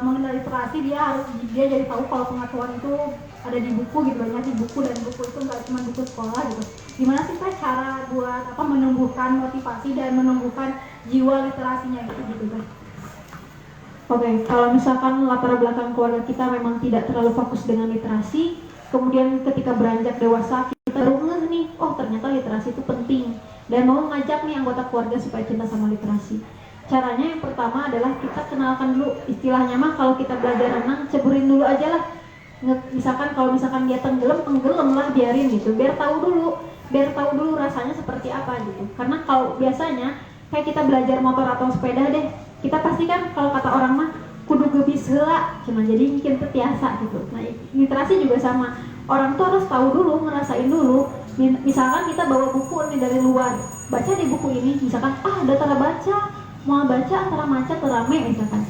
Speaker 3: mengenal literasi, dia jadi tahu kalau pengetahuan itu ada di buku gitu, banyak di buku, dan buku itu nggak cuma buku sekolah gitu. Gimana sih Pak cara buat menumbuhkan motivasi dan menumbuhkan jiwa literasinya gitu Pak?
Speaker 7: Oke, kalau misalkan latar belakang keluarga kita memang tidak terlalu fokus dengan literasi, kemudian ketika beranjak dewasa kita baru ngeh nih, oh ternyata literasi itu penting, dan mau ngajak nih anggota keluarga supaya cinta sama literasi. Caranya yang pertama adalah kita kenalkan dulu, istilahnya mah kalau kita belajar renang, ceburin dulu aja lah. Kalau misalkan dia tenggelam lah, biarin gitu, biar tahu dulu rasanya seperti apa gitu. Karena kalau biasanya kayak kita belajar motor atau sepeda deh, kita pasti kan kalau kata orang mah kudu gebis heula, cuma jadi mungkin terbiasa gitu. Nah literasi juga sama, orang tuh harus tahu dulu, ngerasain dulu. Misalkan kita bawa buku nih dari luar, baca di buku ini, misalkan ada tara baca, mau baca antara maca atau rame misalkan,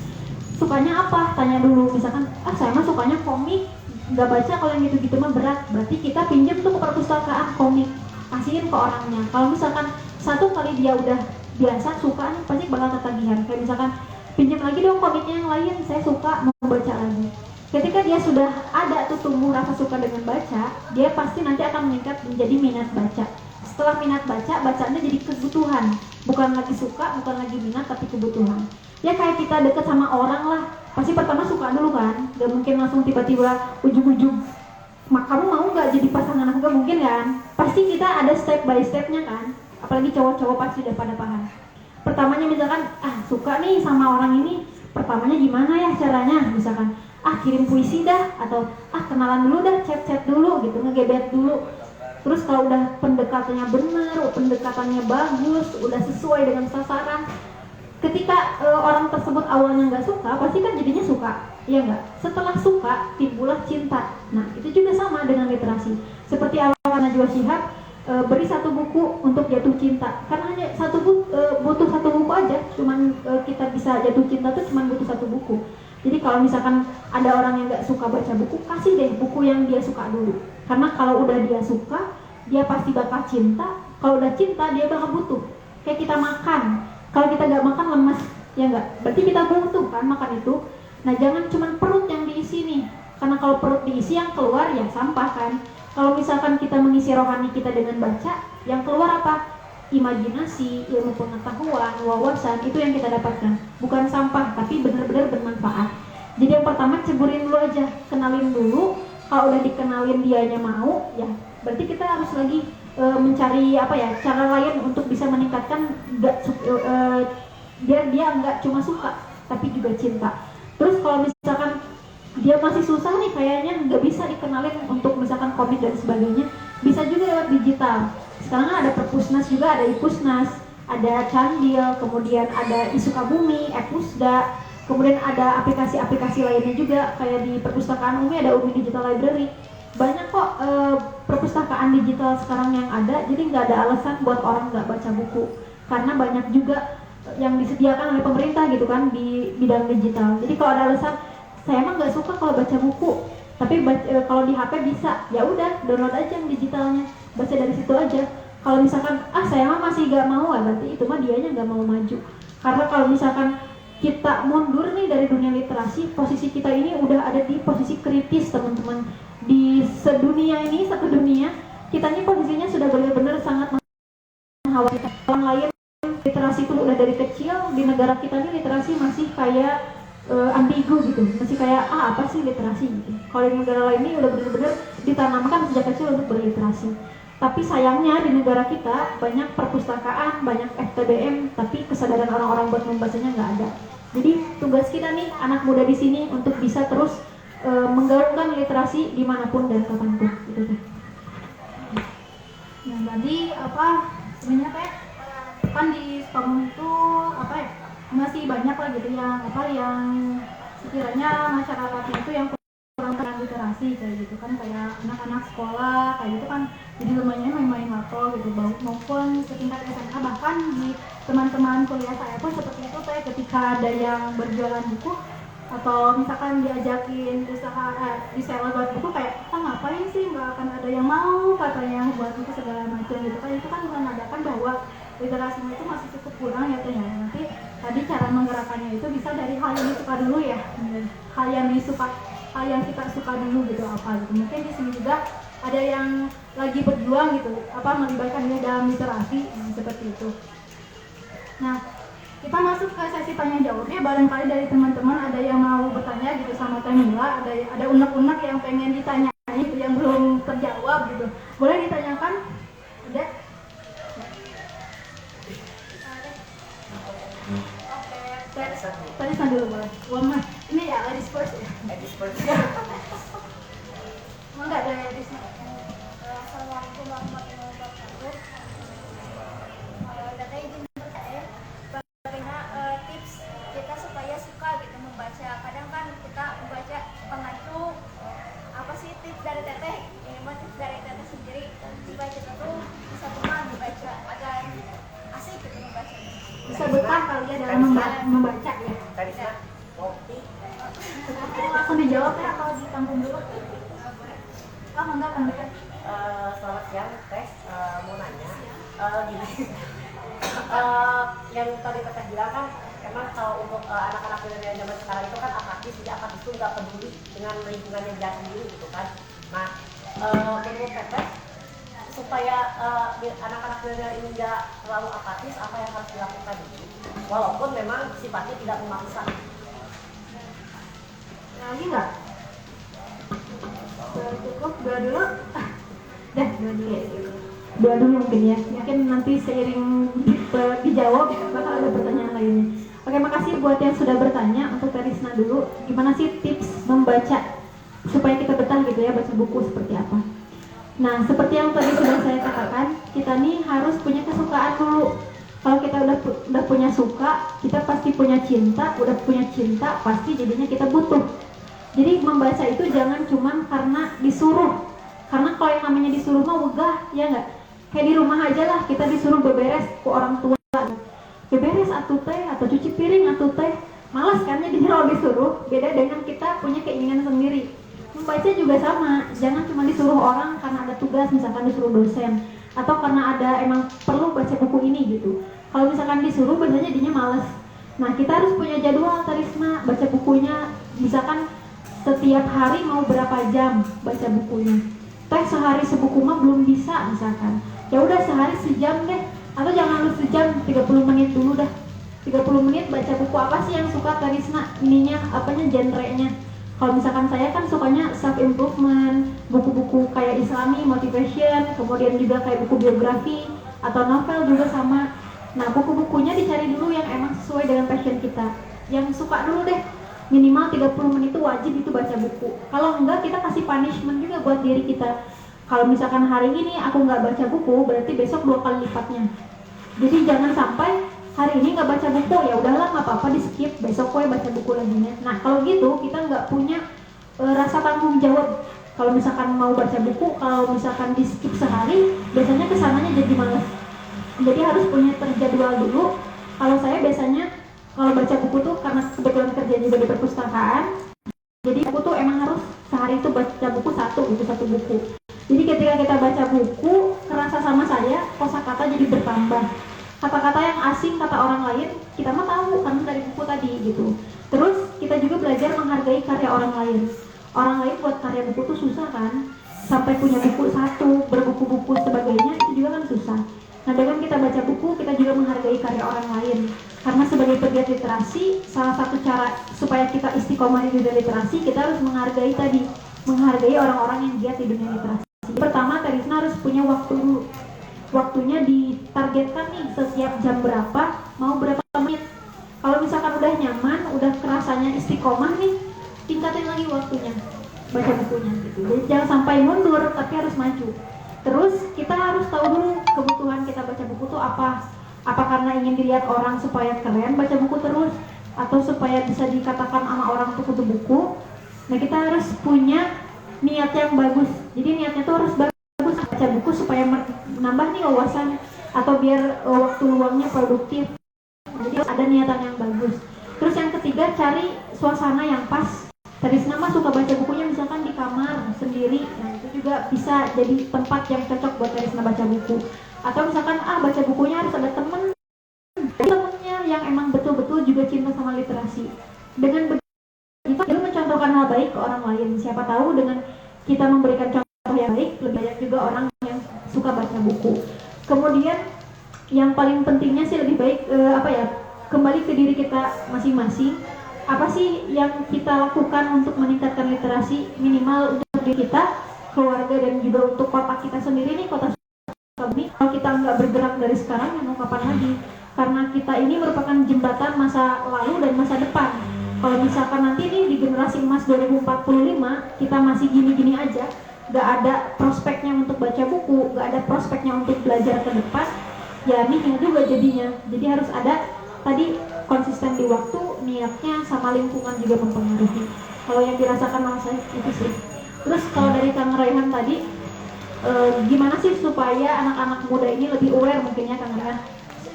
Speaker 7: sukanya apa, tanya dulu. Misalkan saya mah sukanya komik, nggak baca, kalau yang gitu-gitu mah berat, berarti kita pinjam tuh ke perpustakaan komik, kasihin ke orangnya. Kalau misalkan satu kali dia udah biasa suka nih, pasti bakal ketagihan. Kayak misalkan pinjam lagi dong komiknya yang lain, saya suka mau baca lagi. Ketika dia sudah ada tuh tumbuh rasa suka dengan baca, dia pasti nanti akan meningkat menjadi minat baca. Setelah minat baca, bacaannya jadi kebutuhan, bukan lagi suka, bukan lagi minat, tapi kebutuhan. Ya kayak kita deket sama orang lah, pasti pertama suka dulu kan, gak mungkin langsung tiba-tiba ujung-ujung kamu mau gak jadi pasangan aku, gak mungkin kan. Pasti kita ada step by stepnya kan, apalagi cowok-cowok pasti udah pada paham. Pertamanya misalkan suka nih sama orang ini, pertamanya gimana ya caranya, misalkan kirim puisi dah, atau kenalan dulu dah, chat dulu gitu, ngegebet dulu. Terus kalau udah pendekatannya benar, pendekatannya bagus, udah sesuai dengan sasaran, ketika orang tersebut awalnya nggak suka, pasti kan jadinya suka, iya nggak? Setelah suka timbullah cinta. Nah itu juga sama dengan literasi. Seperti Al-Quran Najwa Shihab, beri satu buku untuk jatuh cinta, karena hanya butuh satu buku aja. Cuman kita bisa jatuh cinta tuh cuman butuh satu buku. Jadi kalau misalkan ada orang yang nggak suka baca buku, kasih deh buku yang dia suka dulu. Karena kalau udah dia suka, dia pasti bakal cinta. Kalau udah cinta, dia bakal butuh. Kayak kita makan, kalau kita nggak makan lemes, ya nggak? Berarti kita butuh kan makan itu. Nah jangan cuman perut yang diisi nih, karena kalau perut diisi yang keluar ya sampah kan. Kalau misalkan kita mengisi rohani kita dengan baca, yang keluar apa? Imajinasi, ilmu pengetahuan, wawasan, itu yang kita dapatkan. Bukan sampah, tapi benar-benar bermanfaat. Jadi yang pertama ceburin dulu aja, kenalin dulu. Kalau udah dikenalin dianya mau, ya berarti kita harus lagi mencari cara lain untuk bisa meningkatkan biar dia nggak cuma suka, tapi juga cinta. Terus kalau misalkan dia masih susah nih, kayaknya nggak bisa dikenalin untuk misalkan komik dan sebagainya, bisa juga lewat digital. Sekarang ada Perpusnas juga, ada Ipusnas, ada Candil, kemudian ada Isukabumi, Epusda, kemudian ada aplikasi-aplikasi lainnya juga, kayak di Perpustakaan Umi ada Umi Digital Library. Banyak kok perpustakaan digital sekarang yang ada, jadi nggak ada alasan buat orang nggak baca buku, karena banyak juga yang disediakan oleh pemerintah gitu kan di bidang digital. Jadi kalau ada alasan saya emang nggak suka kalau baca buku, tapi kalau di HP bisa, ya udah download aja yang digitalnya, baca dari situ aja. Kalau misalkan saya mah masih nggak mau, berarti itu mah dianya nggak mau maju. Karena kalau misalkan kita mundur nih dari dunia literasi, posisi kita ini udah ada di posisi kritis teman-teman. Di sedunia ini, satu dunia, kita ini posisinya sudah benar-benar sangat mengkhawatirkan. Orang lain literasi itu udah dari kecil, di negara kita ini literasi masih kayak ambigu gitu, masih kayak apa sih literasi gitu. Kalau di negara lain ini udah benar-benar ditanamkan sejak kecil untuk berliterasi. Tapi sayangnya di negara kita banyak perpustakaan, banyak FTBM, tapi kesadaran orang-orang buat membacanya nggak ada. Jadi tugas kita nih anak muda di sini untuk bisa terus menggaungkan literasi dimanapun dan kapanpun. Gitu deh.
Speaker 3: Nah tadi sebenarnya kan di Spam itu masih banyak lah gitu yang sekiranya masyarakat itu yang kurang literasi kayak gitu kan, kayak anak-anak sekolah kayak gitu kan, jadi lumayan main laptop gitu, maupun setingkat SMA, bahkan di teman-teman kuliah saya pun seperti itu. Saya ketika ada yang berjualan buku atau misalkan diajakin usaha reseller buat buku, kayak ngapain sih, nggak akan ada yang mau katanya buat buku segala macam gitu kan. Itu kan menandakan bahwa literasinya itu masih cukup kurang ya ternyata. Nanti tadi cara menggerakkannya itu bisa dari hal yang disuka dulu ya, hal yang kita suka dulu gitu apa gitu. Mungkin di sini juga ada yang lagi berjuang gitu, melibatkan diri dalam literasi seperti itu. Nah, kita masuk ke sesi tanya jawabnya. Barangkali dari teman-teman ada yang mau bertanya gitu sama Teh Mila, ada unek-unek yang pengen ditanyain gitu, yang belum terjawab gitu. Boleh ditanyakan? Ada? Tadi dulu boleh. Woman, ini ya ladies first ya.
Speaker 2: Ladies first.
Speaker 3: Enggak ada ladies.
Speaker 2: Assalamualaikum warahmatullahi wabarakatuh. Data izin bertanya. membaca. Kadang kan kita membaca pengantuk. Apa sih tips dari teteh? Ini mah tips dari teteh sendiri supaya kita tuh bisa tenang membaca agar asik gitu membaca.
Speaker 3: Bisa betah kali ya dalam membaca ya.
Speaker 1: Tadi saya kopi.
Speaker 3: Langsung dijawab ya atau ditampung dulu? Oh enggak kan?
Speaker 9: Selamat siang, Teh. Mau nanya, gini, yang tadi Teteh bilang kan, emang kalau untuk anak-anak milenial zaman sekarang itu kan apatis, jadi apatis itu nggak peduli dengan lingkungannya dia sendiri gitu kan. Nah, menurut Teteh, supaya anak-anak milenial ini nggak terlalu apatis, apa yang harus dilakukan? Walaupun memang sifatnya tidak memaksa.
Speaker 3: Lagi nggak? Cukup dua dulu. Dah dua dulu. Dua dulu mungkin ya. Mungkin nanti seiring dijawab bakal ada pertanyaan lainnya. Oke, makasih buat yang sudah bertanya. Untuk Terisna dulu, gimana sih tips membaca supaya kita betah gitu ya baca buku seperti apa? Nah, seperti yang tadi sudah saya katakan, kita nih harus punya kesukaan dulu. Kalau kita udah punya suka, kita pasti punya cinta. Udah punya cinta, pasti jadinya kita butuh. Jadi membaca itu jangan cuman karena disuruh. Karena kalau yang namanya disuruh mah wegah, ya nggak? Kayak di rumah aja lah, kita disuruh beberes ke orang tua. Beberes atuh teh, atau cuci piring atuh teh. Malas kan ya kalau disuruh. Beda dengan kita punya keinginan sendiri. Membaca juga sama, jangan cuma disuruh orang karena ada tugas, misalkan disuruh dosen, atau karena ada emang perlu baca buku ini gitu. Kalau misalkan disuruh, biasanya jadinya males. Nah, kita harus punya jadwal, Terisna, baca bukunya. Misalkan setiap hari mau berapa jam baca bukunya. Teh sehari sebuku mah belum bisa misalkan. Ya udah sehari sejam deh, atau jangan lu sejam, 30 menit dulu dah. 30 menit baca buku apa sih yang suka Terisna ininya, apanya genrenya. Kalau misalkan saya kan sukanya self improvement, buku-buku kayak Islami, motivation, kemudian juga kayak buku biografi atau novel juga sama. Nah, buku-bukunya dicari dulu yang emang sesuai dengan passion kita. Yang suka dulu deh. Minimal 30 menit itu wajib itu baca buku. Kalau enggak, kita kasih punishment juga buat diri kita. Kalau misalkan hari ini aku nggak baca buku, berarti besok 2 kali lipatnya. Jadi jangan sampai hari ini nggak baca buku, ya udahlah nggak apa-apa di skip, besok gue baca buku lagi. Nah kalau gitu kita nggak punya rasa tanggung jawab. Kalau misalkan mau baca buku, kalau misalkan di skip sehari, biasanya kesananya jadi malas. Jadi harus punya terjadwal dulu. Kalau saya biasanya kalau baca buku tuh karena kebetulan kerja juga di perpustakaan, jadi buku tuh emang harus sehari itu baca buku satu buku. Jadi ketika kita baca buku, kerasa sama saya kosakata jadi bertambah. Kata-kata yang asing, kata orang lain, kita mah tahu karena dari buku tadi gitu. Terus kita juga belajar menghargai karya orang lain. Orang lain buat karya buku tuh susah kan? Sampai punya buku satu, berbuku-buku sebagainya, itu juga kan susah. Nah dengan kita baca buku, kita juga menghargai karya orang lain. Karena sebagai pegiat literasi, salah satu cara supaya kita istiqomah di dunia literasi, kita harus menghargai tadi, menghargai orang-orang yang giat di dunia literasi. Pertama, Terisna harus punya waktu dulu. Waktunya ditargetkan nih, setiap jam berapa, mau berapa menit. Kalau misalkan udah nyaman, udah kerasanya istiqomah nih, tingkatin lagi waktunya, baca bukunya gitu. Jadi jangan sampai mundur, tapi harus maju. Terus kita harus tahu dulu kebutuhan kita baca buku tuh apa. Apa karena ingin dilihat orang supaya keren baca buku terus, atau supaya bisa dikatakan sama orang tuh kutu buku. Nah kita harus punya niat yang bagus. Jadi niatnya tuh harus bagus, baca buku supaya menambah nih wawasan, atau biar waktu luangnya produktif. Jadi ada niatan yang bagus. Terus yang ketiga, cari suasana yang pas. Terisna mah suka baca bukunya misalkan di kamar sendiri. Nah itu juga bisa jadi tempat yang cocok buat Terisna baca buku. Atau misalkan baca bukunya harus ada temennya yang emang betul-betul juga cinta sama literasi. Dengan begitu kita mencontohkan hal baik ke orang lain. Siapa tahu dengan kita memberikan contoh yang baik, lebih banyak juga orang yang suka baca buku. Kemudian yang paling pentingnya sih lebih baik kembali ke diri kita masing-masing. Apa sih yang kita lakukan untuk meningkatkan literasi, minimal untuk diri kita, keluarga, dan juga untuk kota kita sendiri nih, kota Sukabumi. Kalau kita nggak bergerak dari sekarang, ya mau kapan lagi? Karena kita ini merupakan jembatan masa lalu dan masa depan. Kalau misalkan nanti nih di generasi emas 2045 kita masih gini-gini aja, nggak ada prospeknya untuk baca buku, nggak ada prospeknya untuk belajar ke depan, ya nihil juga jadinya. Jadi harus ada
Speaker 7: tadi konsisten di waktu, niatnya sama lingkungan juga mempengaruhi. Kalau yang dirasakan oleh saya itu sih. Terus kalau dari Kang Raihan tadi, gimana sih supaya anak-anak muda ini lebih aware mungkin ya Kang Raihan?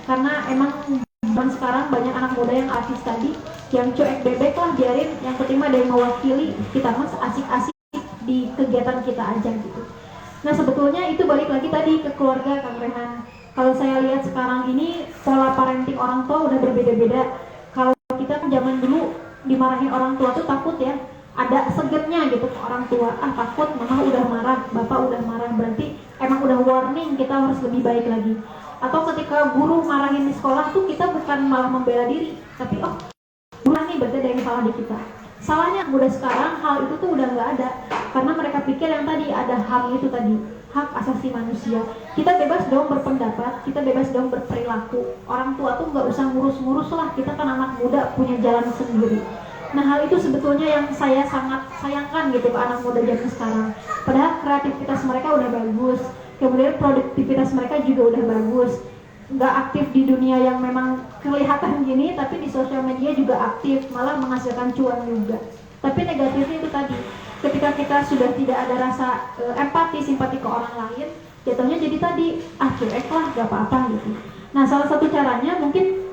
Speaker 7: Karena emang zaman sekarang banyak anak muda yang artis tadi, yang cuek bebek lah, biarin yang penting ada yang mewakili, kita mas asik-asik di kegiatan kita aja gitu. Nah sebetulnya itu balik lagi tadi ke keluarga Kang Rehan. Kalau saya lihat sekarang ini pola parenting orang tua udah berbeda-beda. Kalau kita kan zaman dulu dimarahin orang tua tuh takut ya, ada segetnya gitu ke orang tua, takut mama udah marah, bapak udah marah, berarti emang udah warning kita harus lebih baik lagi. Atau ketika guru marahin di sekolah tuh kita bukan malah membela diri, tapi oh guru nih berarti ada yang salah di kita. Salahnya muda sekarang hal itu tuh udah nggak ada, karena mereka pikir yang tadi ada HAM itu tadi, hak asasi manusia. Kita bebas dong berpendapat, kita bebas dong berperilaku. Orang tua tuh nggak usah ngurus-ngurus lah, kita kan anak muda punya jalan sendiri. Nah hal itu sebetulnya yang saya sangat sayangkan gitu ke anak muda zaman sekarang. Padahal kreativitas mereka udah bagus, kemudian produktivitas mereka juga udah bagus. Nggak aktif di dunia yang memang kelihatan gini, tapi di sosial media juga aktif, malah menghasilkan cuan juga. Tapi negatifnya itu tadi, ketika kita sudah tidak ada rasa empati, simpati ke orang lain, jatuhnya jadi tadi, cuek lah, gak apa-apa gitu. Nah salah satu caranya mungkin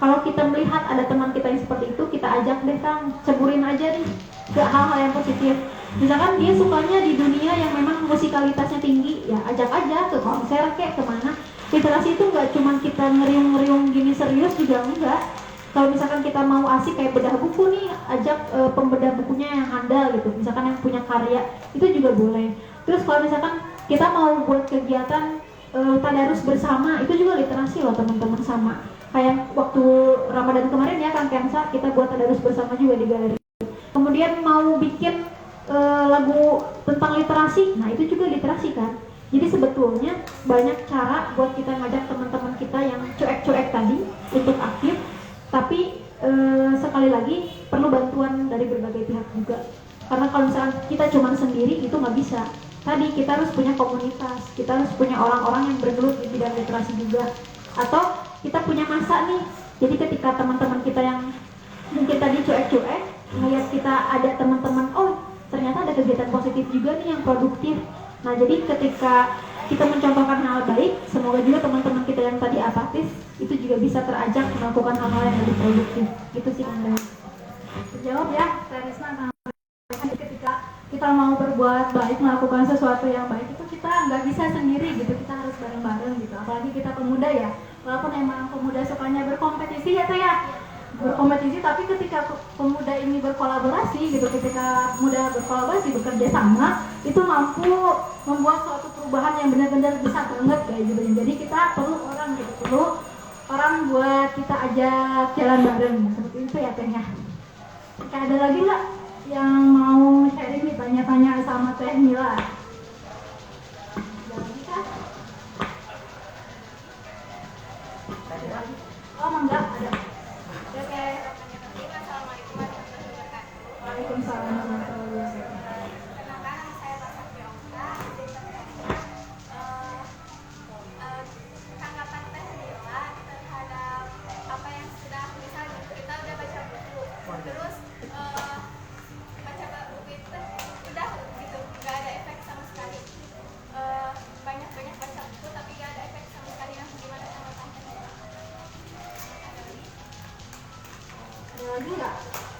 Speaker 7: kalau kita melihat ada teman kita yang seperti itu, kita ajak deh Kang, ceburin aja nih ke hal-hal yang positif. Misalkan dia sukanya di dunia yang memang musikalitasnya tinggi, ya ajak aja ke konser kek, kemana. Literasi itu nggak cuma kita ngeriung-ngeriung gini serius juga enggak. Kalau misalkan kita mau asik kayak bedah buku nih, ajak pembedah bukunya yang handal gitu, misalkan yang punya karya, itu juga boleh. Terus kalau misalkan kita mau buat kegiatan tadarus bersama, itu juga literasi loh teman-teman sama. Kayak waktu Ramadan kemarin ya Kang Kensa, kita buat tadarus bersama juga di galeri. Kemudian mau bikin lagu tentang literasi, nah itu juga literasi kan. Jadi sebetulnya banyak cara buat kita ngajak teman-teman kita yang cuek-cuek tadi untuk aktif, tapi sekali lagi perlu bantuan dari berbagai pihak juga. Karena kalau misalkan kita cuma sendiri itu nggak bisa. Tadi kita harus punya komunitas, kita harus punya orang-orang yang bergelut di bidang literasi juga. Atau kita punya masa nih, jadi ketika teman-teman kita yang mungkin tadi cuek-cuek, ngeliat kita ada teman-teman, oh ternyata ada kegiatan positif juga nih yang produktif. Nah jadi ketika kita mencontohkan hal baik, semoga juga teman-teman kita yang tadi apatis itu juga bisa terajak melakukan hal-hal yang lebih produktif. Gitu sih Kang Dahlan.
Speaker 3: Terjawab ya, Terisma. Ketika kita mau berbuat baik, melakukan sesuatu yang baik itu kita nggak bisa sendiri gitu, kita harus bareng-bareng gitu. Apalagi kita pemuda ya, walaupun emang pemuda sukanya berkompetisi ya Teh ya, berkompetisi, tapi ketika pemuda ini berkolaborasi gitu, ketika pemuda berkolaborasi bekerja sama, itu mampu membuat suatu perubahan yang benar-benar besar banget kayak gitu. Jadi kita perlu orang gitu, perlu orang buat kita ajak jalan bareng seperti itu ya Teh ya. Oke, ada lagi nggak yang mau sharing nih, tanya-tanya sama Teh Mila? Ada lagi kah? Oh enggak ada. Oke. Waalaikumsalam warahmatullahi wabarakatuh.
Speaker 2: Perkenalkan, saya Tasya Fiongka. Tanggapan Teh Mila terhadap apa yang sudah, misalnya kita udah baca buku, terus baca buku itu udah gitu, nggak ada efek sama sekali. Banyak-banyak baca buku tapi nggak ada efek sama sekali, yang gimana tanggapan Teh?
Speaker 3: Ada lagi nggak?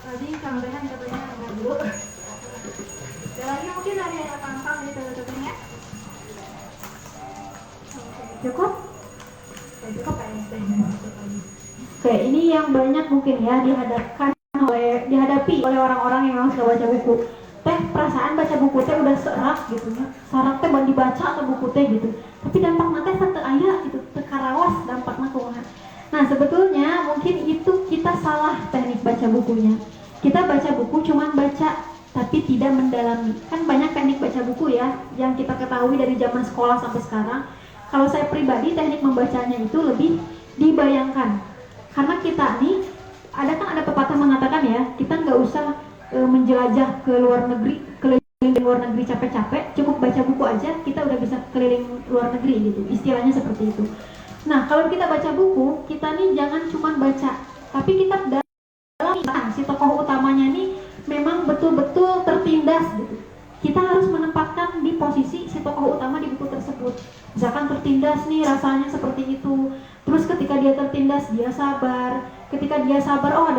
Speaker 3: Tadi Kang Rehan katanya ada dulu. Ada lagi mungkin dari Kang di teman-temannya? Cukup? Cukup kayaknya.
Speaker 7: Oke, ini yang banyak mungkin ya dihadapi oleh orang-orang yang harus baca buku. Teh perasaan baca buku teh udah serak gitu ya. Sarak teh mau dibaca atau buku teh gitu. Tapi dampak teh teu aya gitu, teu karawas dampakna kumaha. Nah, sebetulnya mungkin itu kita salah teknik baca bukunya. Kita baca buku cuman baca tapi tidak mendalami. Kan banyak teknik baca buku ya yang kita ketahui dari zaman sekolah sampai sekarang. Kalau saya pribadi teknik membacanya itu lebih dibayangkan. Karena kita nih ada pepatah mengatakan ya, kita nggak usah menjelajah ke luar negeri, keliling luar negeri capek-capek, cukup baca buku aja kita udah bisa keliling luar negeri gitu. Istilahnya seperti itu. Nah, kalau kita baca buku, kita nih jangan cuma baca, tapi kita dalam si tokoh utamanya nih memang betul-betul tertindas gitu. Kita harus menempatkan di posisi si tokoh utama di buku tersebut. Misalkan tertindas nih rasanya seperti itu. Terus ketika dia tertindas dia sabar. Ketika dia sabar, oh ada